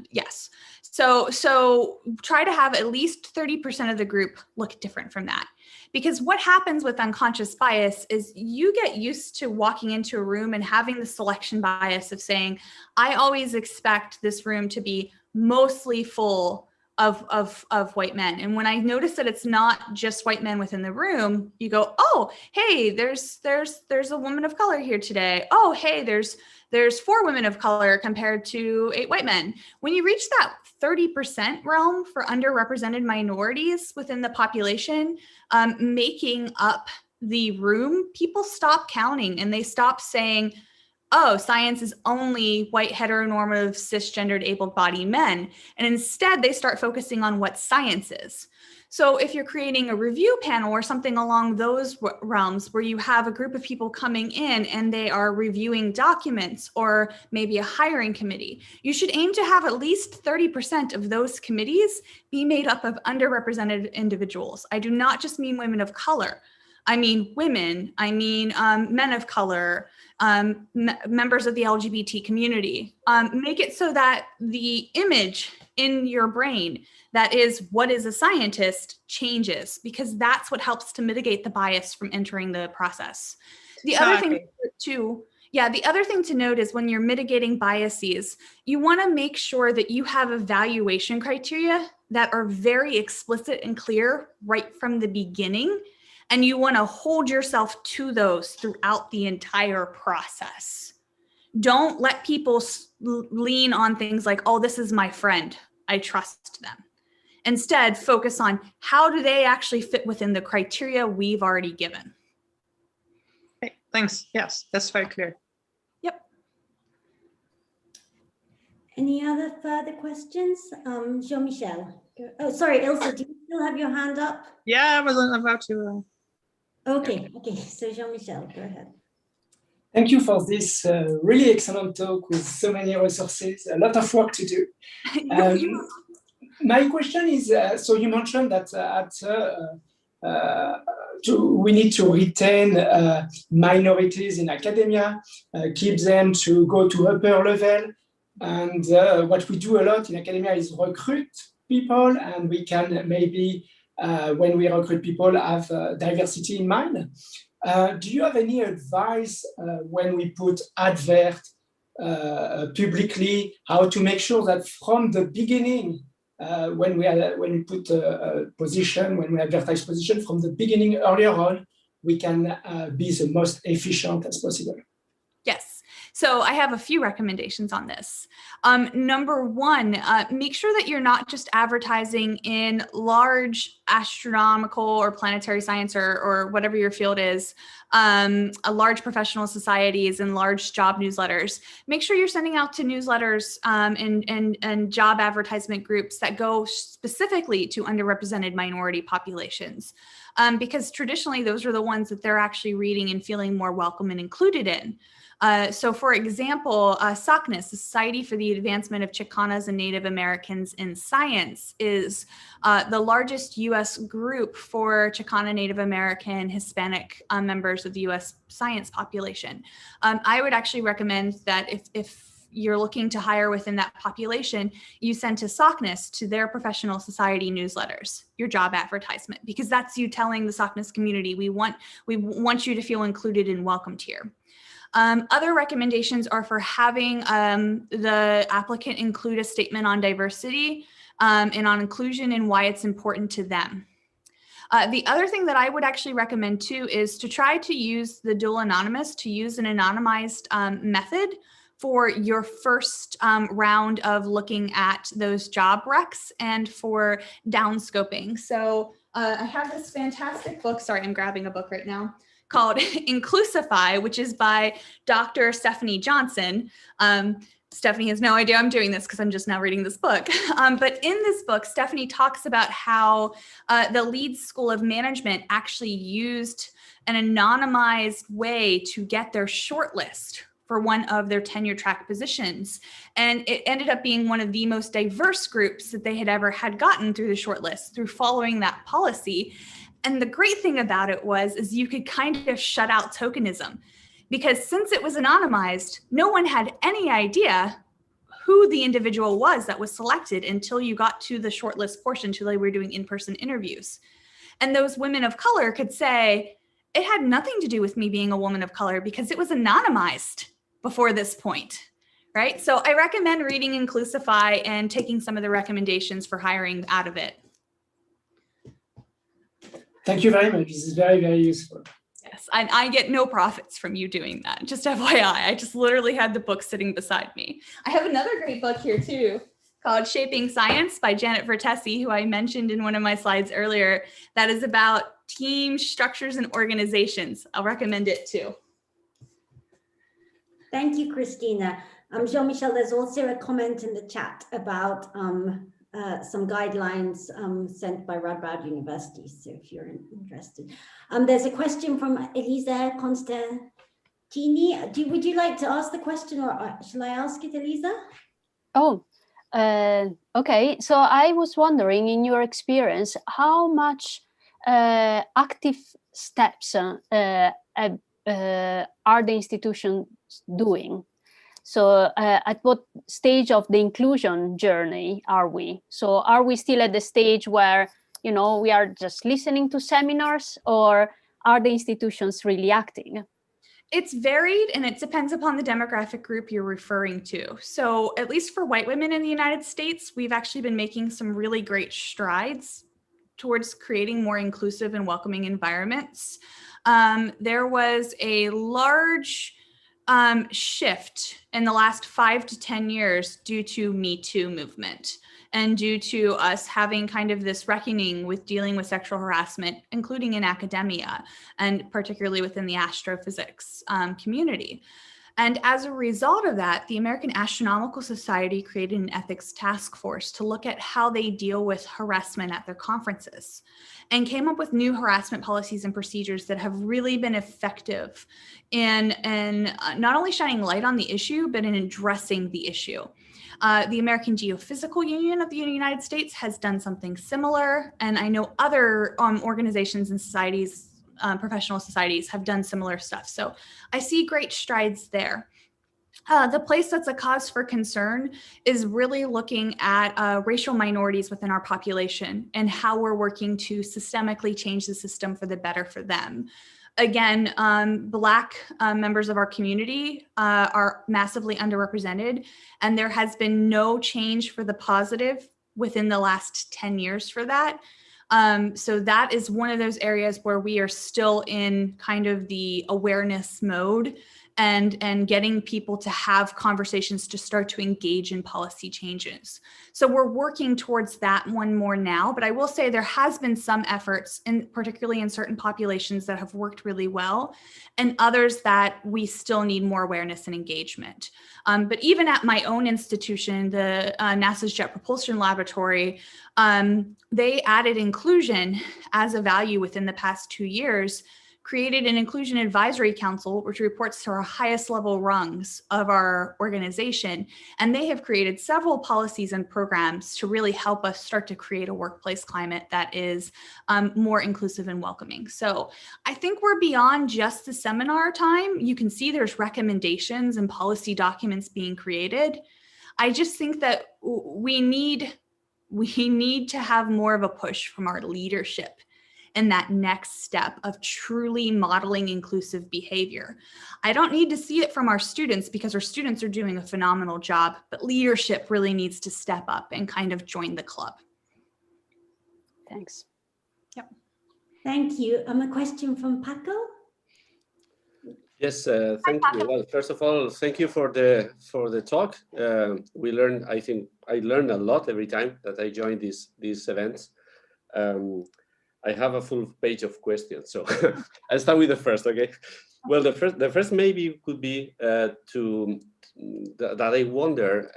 yes. So try to have at least 30% of the group look different from that. Because what happens with unconscious bias is you get used to walking into a room and having the selection bias of saying, I always expect this room to be mostly full of white men. And when I notice that it's not just white men within the room, you go, oh, hey, there's a woman of color here today. Oh, hey, there's 4 women of color compared to 8 white men. When you reach that 30% realm for underrepresented minorities within the population, making up the room, people stop counting and they stop saying, oh, science is only white, heteronormative, cisgendered, able-bodied men. And instead, they start focusing on what science is. So if you're creating a review panel or something along those realms where you have a group of people coming in and they are reviewing documents or maybe a hiring committee, you should aim to have at least 30% of those committees be made up of underrepresented individuals. I do not just mean women of color. I mean women, I mean men of color, members of the LGBT community. Make it so that the image in your brain that is what is a scientist changes, because that's what helps to mitigate the bias from entering the process. The other thing the other thing to note is when you're mitigating biases, you want to make sure that you have evaluation criteria that are very explicit and clear right from the beginning. And you want to hold yourself to those throughout the entire process. Don't let people lean on things like, oh, this is my friend, I trust them. Instead, focus on how do they actually fit within the criteria we've already given. Okay, thanks. Yes, that's very clear. Yep. Any other further questions? Jean-Michel. Oh, sorry, Ilse, do you still have your hand up? Yeah, I was about to. Okay, so Jean-Michel, go ahead. Thank you for this really excellent talk with so many resources, a lot of work to do. My question is, so you mentioned that we need to retain minorities in academia, keep them to go to upper level. And what we do a lot in academia is recruit people, and we can maybe, when we recruit people, have diversity in mind. Do you have any advice when we put advert publicly, how to make sure that from the beginning, when we put a position, when we advertise position, from the beginning earlier on, we can be the most efficient as possible? Yes. So I have a few recommendations on this. Number one, make sure that you're not just advertising in large astronomical or planetary science or whatever your field is, a large professional societies and large job newsletters. Make sure you're sending out to newsletters and job advertisement groups that go specifically to underrepresented minority populations. Because traditionally those are the ones that they're actually reading and feeling more welcome and included in. So for example, SOUS, the Society for the Advancement of Chicanas and Native Americans in Science, is the largest US group for Chicana, Native American, Hispanic members of the US science population. I would actually recommend that if you're looking to hire within that population, you send to SOCNIS, to their professional society newsletters, your job advertisement, because that's you telling the SOCNIS community, we want you to feel included and welcomed here. Other recommendations are for having the applicant include a statement on diversity and on inclusion and why it's important to them. The other thing that I would actually recommend too is to try to use the dual anonymous, to use an anonymized method for your first round of looking at those job recs and for downscoping. So I have this fantastic book, sorry, I'm grabbing a book right now, called Inclusify, which is by Dr. Stephanie Johnson. Stephanie has no idea I'm doing this because I'm just now reading this book. But in this book, Stephanie talks about how the Leeds School of Management actually used an anonymized way to get their shortlist for one of their tenure track positions. And it ended up being one of the most diverse groups that they had ever had gotten through the shortlist, through following that policy. And the great thing about it is you could kind of shut out tokenism, because since it was anonymized, no one had any idea who the individual was that was selected until you got to the shortlist portion, until they were doing in-person interviews. And those women of color could say, it had nothing to do with me being a woman of color because it was anonymized before this point, right? So I recommend reading Inclusify and taking some of the recommendations for hiring out of it. Thank you very much. This is very, very useful. Yes, and I get no profits from you doing that. Just FYI, I just literally had the book sitting beside me. I have another great book here too, called Shaping Science by Janet Vertesi, who I mentioned in one of my slides earlier, that is about team structures and organizations. I'll recommend it too. Thank you, Christina. Jean-Michel, there's also a comment in the chat about some guidelines sent by Radboud University, so if you're interested. There's a question from Elisa Constantini. Would you like to ask the question, or shall I ask it, Elisa? Oh, okay. So I was wondering, in your experience, how much active steps are the institutions doing? So at what stage of the inclusion journey are we? So are we still at the stage where, you know, we are just listening to seminars, or are the institutions really acting? It's varied, and it depends upon the demographic group you're referring to. So at least for white women in the United States, we've actually been making some really great strides towards creating more inclusive and welcoming environments. There was a large shift in the last 5 to 10 years due to Me Too movement, and due to us having kind of this reckoning with dealing with sexual harassment, including in academia, and particularly within the astrophysics community. And as a result of that, the American Astronomical Society created an ethics task force to look at how they deal with harassment at their conferences, and came up with new harassment policies and procedures that have really been effective in not only shining light on the issue, but in addressing the issue. The American Geophysical Union of the United States has done something similar, and I know other organizations and societies, professional societies, have done similar stuff. So I see great strides there. The place that's a cause for concern is really looking at racial minorities within our population and how we're working to systemically change the system for the better for them. Again, Black members of our community are massively underrepresented, and there has been no change for the positive within the last 10 years for that. So that is one of those areas where we are still in kind of the awareness mode, and getting people to have conversations to start to engage in policy changes. So we're working towards that one more now, but I will say there has been some efforts, particularly in certain populations, that have worked really well, and others that we still need more awareness and engagement. But even at my own institution, the NASA's Jet Propulsion Laboratory, they added inclusion as a value within the past 2 years, created an inclusion advisory council, which reports to our highest level rungs of our organization. And they have created several policies and programs to really help us start to create a workplace climate that is more inclusive and welcoming. So I think we're beyond just the seminar time. You can see there's recommendations and policy documents being created. I just think that we need to have more of a push from our leadership in that next step of truly modeling inclusive behavior. I don't need to see it from our students, because our students are doing a phenomenal job, but leadership really needs to step up and kind of join the club. Thanks. Yep. Thank you. A question from Paco. Yes, thank you. Well, first of all, thank you for the talk. We learned, I think I learned a lot every time that I join these events. I have a full page of questions, so I'll start with the first, okay? Well, the first maybe could be that I wonder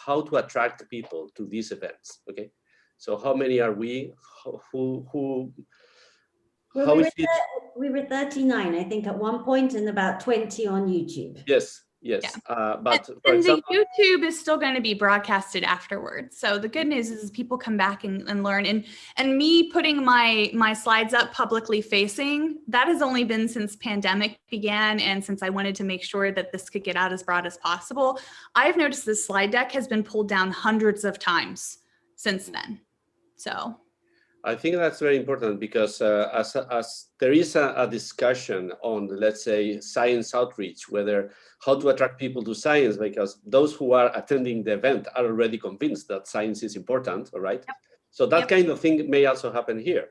how to attract people to these events, okay? So how many are we? We were 39, I think, at one point, and about 20 on YouTube. Yes. Yes, yeah. But for and example, the YouTube is still going to be broadcasted afterwards. So the good news is people come back and learn. And me putting my slides up publicly facing, that has only been since pandemic began, and since I wanted to make sure that this could get out as broad as possible. I've noticed this slide deck has been pulled down hundreds of times since then. So. I think that's very important because as there is a discussion on, let's say, science outreach, whether how to attract people to science, because those who are attending the event are already convinced that science is important, all right? Yep. So that kind of thing may also happen here.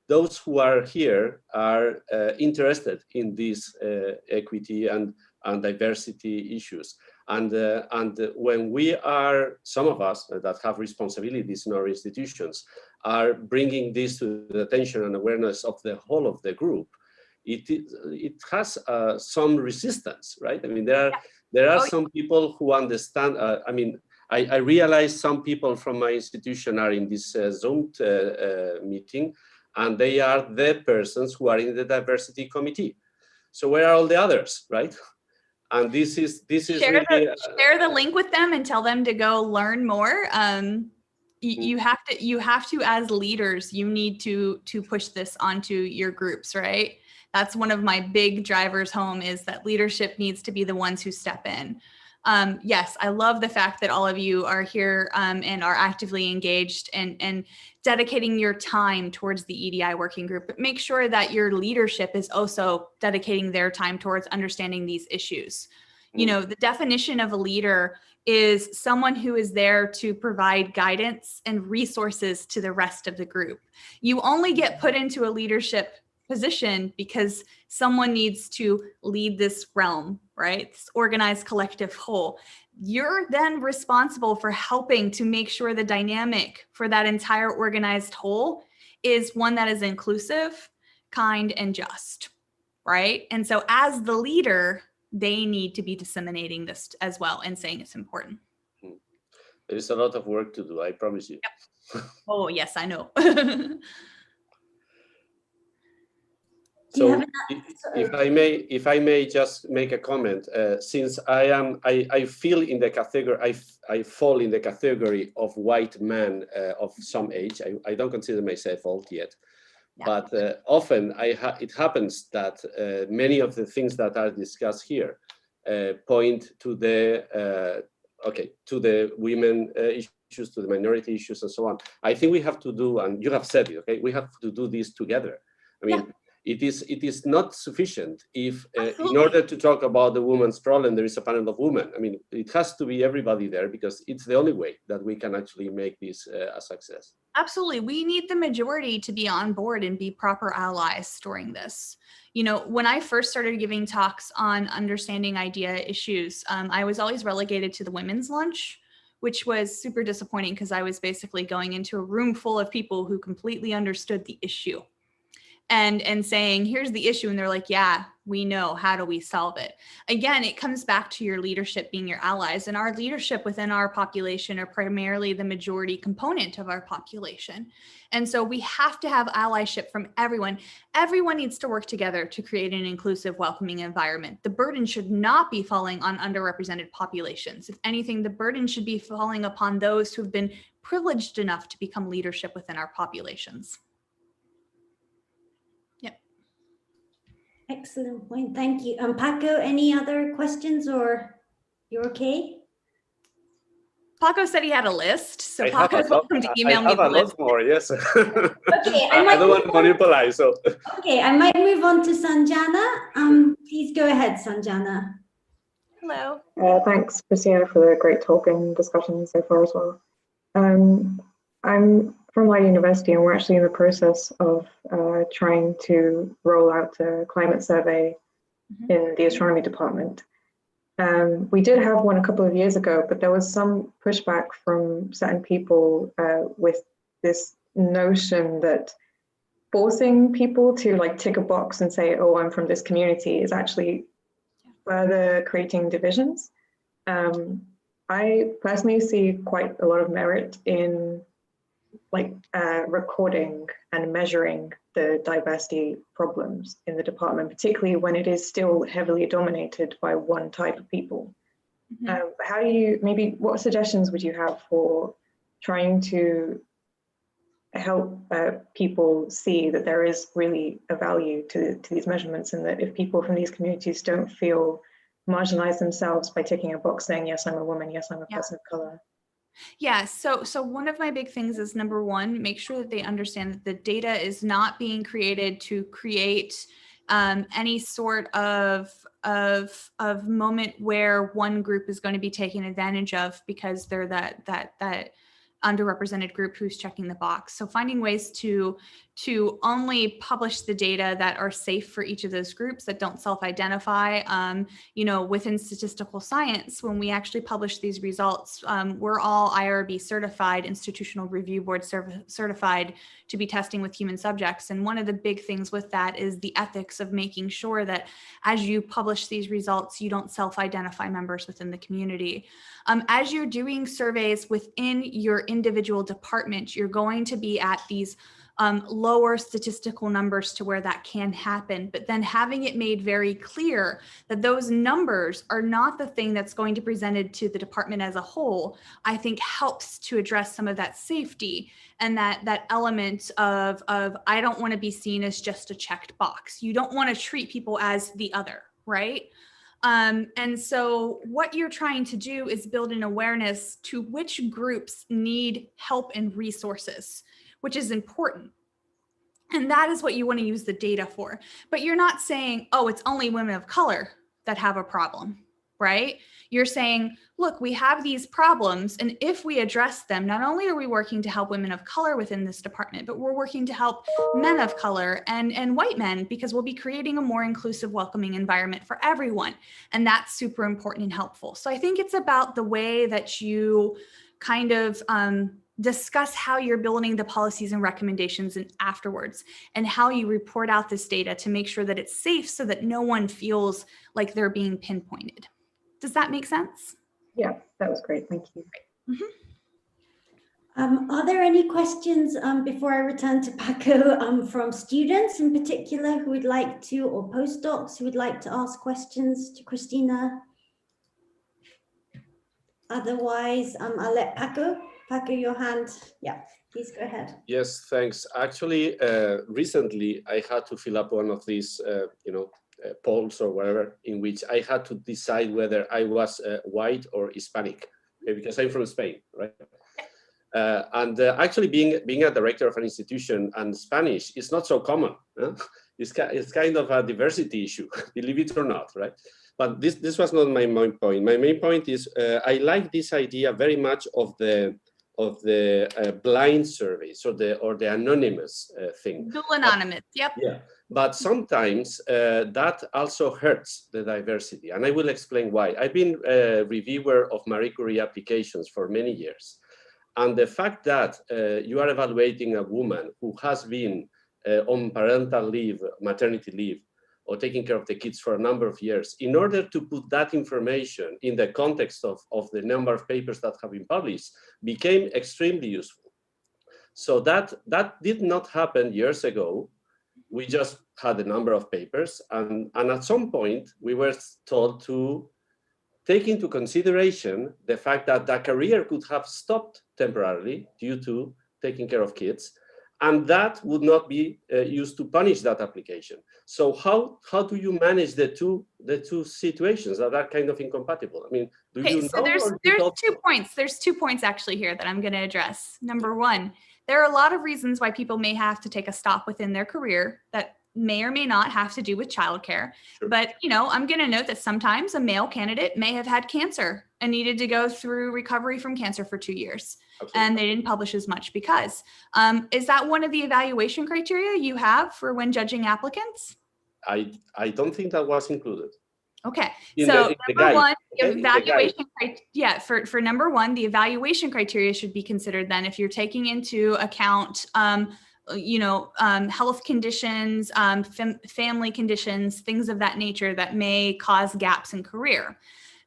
Those who are here are interested in these equity and diversity issues. And when we are, some of us that have responsibilities in our institutions, are bringing this to the attention and awareness of the whole of the group, it has some resistance, right? I mean, there are some people who understand. I mean, I realize some people from my institution are in this Zoom meeting, and they are the persons who are in the diversity committee. So where are all the others, right? And this is share really, share the link with them and tell them to go learn more. You have to as leaders, you need to push this onto your groups, right? That's one of my big drivers home, is that leadership needs to be the ones who step in. Yes, I love the fact that all of you are here and are actively engaged and dedicating your time towards the EDI working group, but make sure that your leadership is also dedicating their time towards understanding these issues. You know, the definition of a leader is someone who is there to provide guidance and resources to the rest of the group. You only get put into a leadership position because someone needs to lead this realm, right? This organized collective whole. You're then responsible for helping to make sure the dynamic for that entire organized whole is one that is inclusive, kind, and just, right? And so as the leader, they need to be disseminating this as well and saying it's important. There is a lot of work to do, I promise you. Yep. Oh, yes, I know. So if I may just make a comment, since I feel in the category, I fall in the category of white man of some age. I don't consider myself old yet, but often it happens that many of the things that are discussed here point to the to the women issues, to the minority issues, and so on. I think we have to do, and you have said it, okay, we have to do this together. I mean. It is not sufficient if in order to talk about the woman's problem, there is a panel of women. I mean, it has to be everybody there, because it's the only way that we can actually make this a success. Absolutely. We need the majority to be on board and be proper allies during this. You know, when I first started giving talks on understanding IDEA issues, I was always relegated to the women's lunch, which was super disappointing because I was basically going into a room full of people who completely understood the issue. And saying, here's the issue. And they're like, yeah, we know. How do we solve it? Again, it comes back to your leadership being your allies. And our leadership within our population are primarily the majority component of our population. And so we have to have allyship from everyone. Everyone needs to work together to create an inclusive, welcoming environment. The burden should not be falling on underrepresented populations. If anything, the burden should be falling upon those who've been privileged enough to become leadership within our populations. Excellent point. Thank you. Paco, any other questions, or you're okay? Paco said he had a list, so Paco's welcome to email me the list. I have a lot more, yes. Okay, I don't want to monopolize, so. Okay, I might move on to Sanjana. Please go ahead, Sanjana. Hello. Thanks, Christina, for the great talk and discussion so far as well. I'm from my university, and we're actually in the process of trying to roll out a climate survey in the astronomy department. We did have one a couple of years ago, but there was some pushback from certain people with this notion that forcing people to like tick a box and say, oh, I'm from this community, is actually further creating divisions. I personally see quite a lot of merit in recording and measuring the diversity problems in the department, particularly when it is still heavily dominated by one type of people. How do you, maybe what suggestions would you have for trying to help people see that there is really a value to these measurements, and that if people from these communities don't feel marginalized themselves by ticking a box saying, yes, I'm a woman, yes, I'm a person of color? Yeah, so one of my big things is, number one, make sure that they understand that the data is not being created to create any sort of moment where one group is going to be taken advantage of because they're that underrepresented group who's checking the box. So finding ways to only publish the data that are safe for each of those groups, that don't self-identify. You know, within statistical science, when we actually publish these results, we're all IRB certified, institutional review board certified to be testing with human subjects. And one of the big things with that is the ethics of making sure that as you publish these results, you don't self-identify members within the community. As you're doing surveys within your individual department, you're going to be at these lower statistical numbers to where that can happen, but then having it made very clear that those numbers are not the thing that's going to be presented to the department as a whole, I think helps to address some of that safety and that element of I don't want to be seen as just a checked box. You don't want to treat people as the other, right? And so what you're trying to do is build an awareness to which groups need help and resources, which is important. And that is what you want to use the data for. But you're not saying, oh, it's only women of color that have a problem, right? You're saying, look, we have these problems, and if we address them, not only are we working to help women of color within this department, but we're working to help men of color and white men, because we'll be creating a more inclusive, welcoming environment for everyone. And that's super important and helpful. So I think it's about the way that you kind of discuss how you're building the policies and recommendations and afterwards, and how you report out this data to make sure that it's safe so that no one feels like they're being pinpointed. Does that make sense? Yeah, that was great. Thank you. Mm-hmm. Are there any questions before I return to Paco from students in particular who would like to, or postdocs who would like to ask questions to Christina? Otherwise, I'll let Paco, your hand. Yeah, please go ahead. Yes, thanks. Actually, recently I had to fill up one of these, polls or whatever, in which I had to decide whether I was white or Hispanic, because I'm from Spain, right? Actually, being a director of an institution and Spanish is not so common. Huh? It's kind of a diversity issue, believe it or not, right? But this was not my main point. My main point is I like this idea very much of the blind surveys or the anonymous thing. Dual anonymous, yep. Yeah, but sometimes that also hurts the diversity, and I will explain why. I've been a reviewer of Marie Curie applications for many years, and the fact that you are evaluating a woman who has been on parental leave, maternity leave, or taking care of the kids for a number of years, in order to put that information in the context of the number of papers that have been published, became extremely useful. So that did not happen years ago. We just had a number of papers, and at some point we were told to take into consideration the fact that that career could have stopped temporarily due to taking care of kids, and that would not be used to punish that application. So how do you manage the two situations that are kind of incompatible? I mean, do you know? So there's 2 points. There's 2 points actually here that I'm going to address. Number one, there are a lot of reasons why people may have to take a stop within their career that may or may not have to do with childcare. Sure. But, I'm going to note that sometimes a male candidate may have had cancer and needed to go through recovery from cancer for 2 years. Absolutely. And they didn't publish as much because. Is that one of the evaluation criteria you have for when judging applicants? I don't think that was included. Okay, so number one, evaluation, for number one, the evaluation criteria should be considered then if you're taking into account health conditions, family conditions, things of that nature that may cause gaps in career.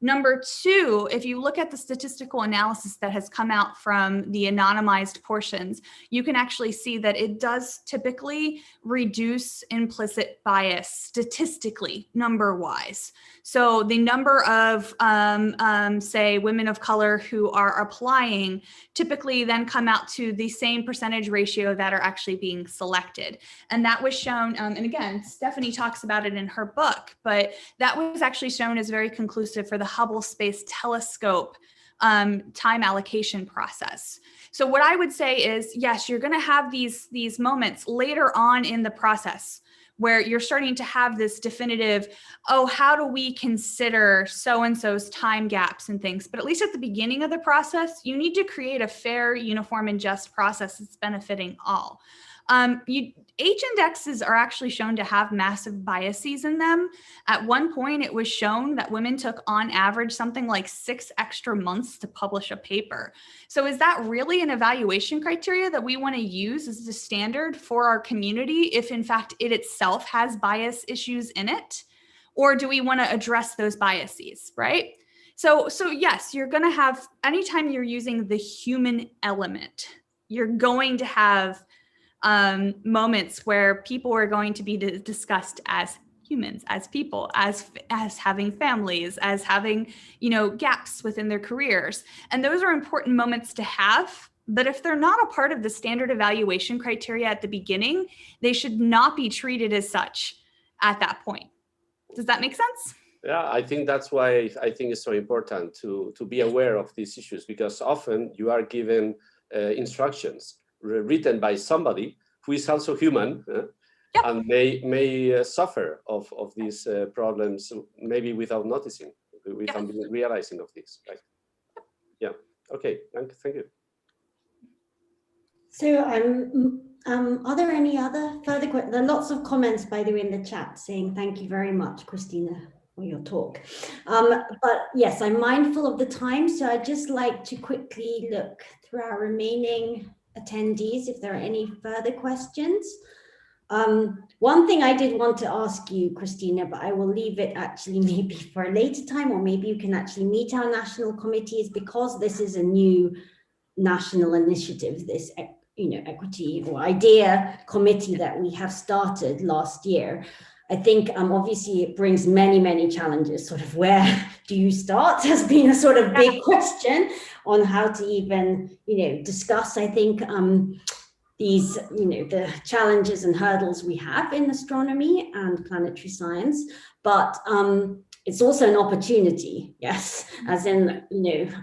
Number two, if you look at the statistical analysis that has come out from the anonymized portions, you can actually see that it does typically reduce implicit bias statistically, number-wise. So the number of, say, women of color who are applying typically then come out to the same percentage ratio that are actually being selected. And that was shown, and again, Stephanie talks about it in her book, but that was actually shown as very conclusive for the Hubble Space Telescope time allocation process. So what I would say is, yes, you're going to have these moments later on in the process where you're starting to have this definitive, oh, how do we consider so-and-so's time gaps and things? But at least at the beginning of the process, you need to create a fair, uniform, and just process that's benefiting all. H indexes are actually shown to have massive biases in them. At one point, it was shown that women took on average something like 6 extra months to publish a paper. So is that really an evaluation criteria that we want to use as the standard for our community if in fact it itself has bias issues in it? Or do we want to address those biases, right? So yes, you're going to have, anytime you're using the human element, you're going to have moments where people are going to be discussed as humans, as people, as having families, as having, gaps within their careers. And those are important moments to have. But if they're not a part of the standard evaluation criteria at the beginning, they should not be treated as such at that point. Does that make sense? Yeah, I think that's why I think it's so important to be aware of these issues, because often you are given instructions written by somebody who is also human and may suffer of these problems, maybe without noticing, without realizing of this. Right? Yeah. Okay. Thank you. So, are there any other further questions? There are lots of comments, by the way, in the chat saying thank you very much, Christina, for your talk. But yes, I'm mindful of the time, so I'd just like to quickly look through our remaining attendees if there are any further questions. One thing I did want to ask you, Christina, but I will leave it actually maybe for a later time, or maybe you can actually meet our national committees, because this is a new national initiative, this equity or idea committee that we have started last year. I think obviously it brings many challenges. Sort of where do you start has been a sort of big question on how to even discuss, I think, these the challenges and hurdles we have in astronomy and planetary science, but it's also an opportunity, yes, as in,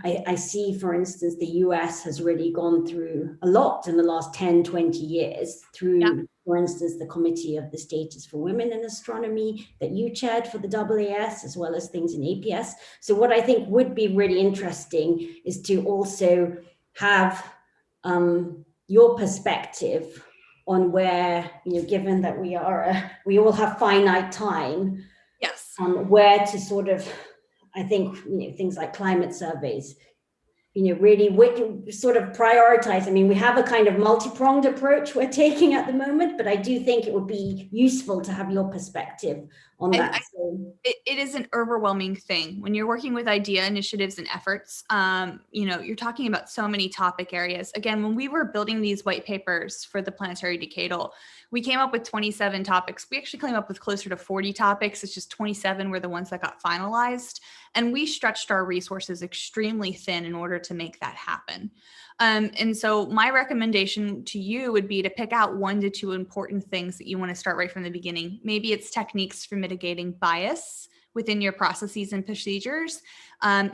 I see, for instance, the US has really gone through a lot in the last 10-20 years through, for instance, the Committee of the Status for Women in Astronomy that you chaired for the AAS, as well as things in APS. So what I think would be really interesting is to also have your perspective on where, given that we all have finite time, yes, where to sort of, I think, things like climate surveys, really sort of prioritize. I mean, we have a kind of multi-pronged approach we're taking at the moment, but I do think it would be useful to have your perspective on that. It is an overwhelming thing when you're working with idea initiatives and efforts. You're talking about so many topic areas. Again, when we were building these white papers for the Planetary Decadal, we came up with 27 topics. We actually came up with closer to 40 topics. It's just 27 were the ones that got finalized. And we stretched our resources extremely thin in order to make that happen. And so my recommendation to you would be to pick out 1 to 2 important things that you want to start right from the beginning. Maybe it's techniques for mitigating bias within your processes and procedures.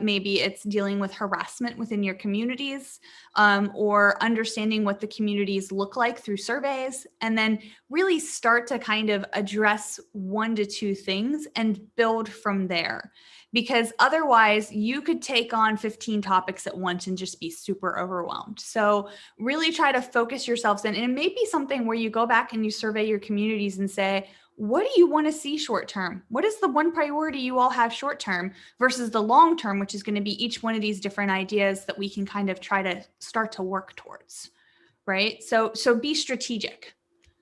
Maybe it's dealing with harassment within your communities, or understanding what the communities look like through surveys, and then really start to kind of address 1 to 2 things and build from there. Because otherwise you could take on 15 topics at once and just be super overwhelmed. So really try to focus yourselves in, and it may be something where you go back and you survey your communities and say, what do you want to see short term? What is the one priority you all have short term versus the long term, which is going to be each one of these different ideas that we can kind of try to start to work towards, right? So be strategic.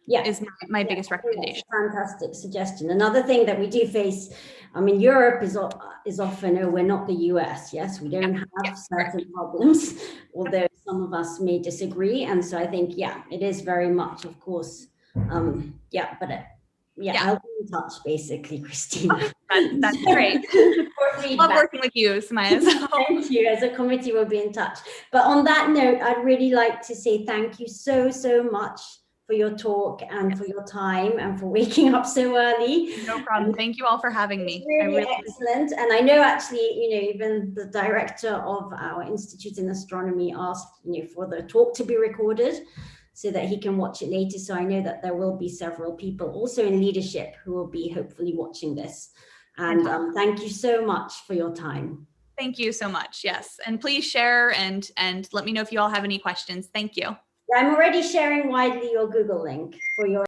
Yeah, is my biggest recommendation. Fantastic suggestion. Another thing that we do face, I mean, Europe is often, we're not the US, yes, we don't have certain problems, although some of us may disagree. And so I think, it is very much, of course, I'll be in touch, basically, Christina. Okay, that's great. Love working with you, Samaya. So. Thank you. As a committee, we'll be in touch. But on that note, I'd really like to say thank you so much for your talk and for your time and for waking up so early. No problem. Thank you all for having me. Really excellent. And I know actually, even the director of our Institute in Astronomy asked, for the talk to be recorded so that he can watch it later. So I know that there will be several people also in leadership who will be hopefully watching this. And thank you so much for your time. Thank you so much. Yes. And please share and let me know if you all have any questions. Thank you. I'm already sharing widely your Google link for your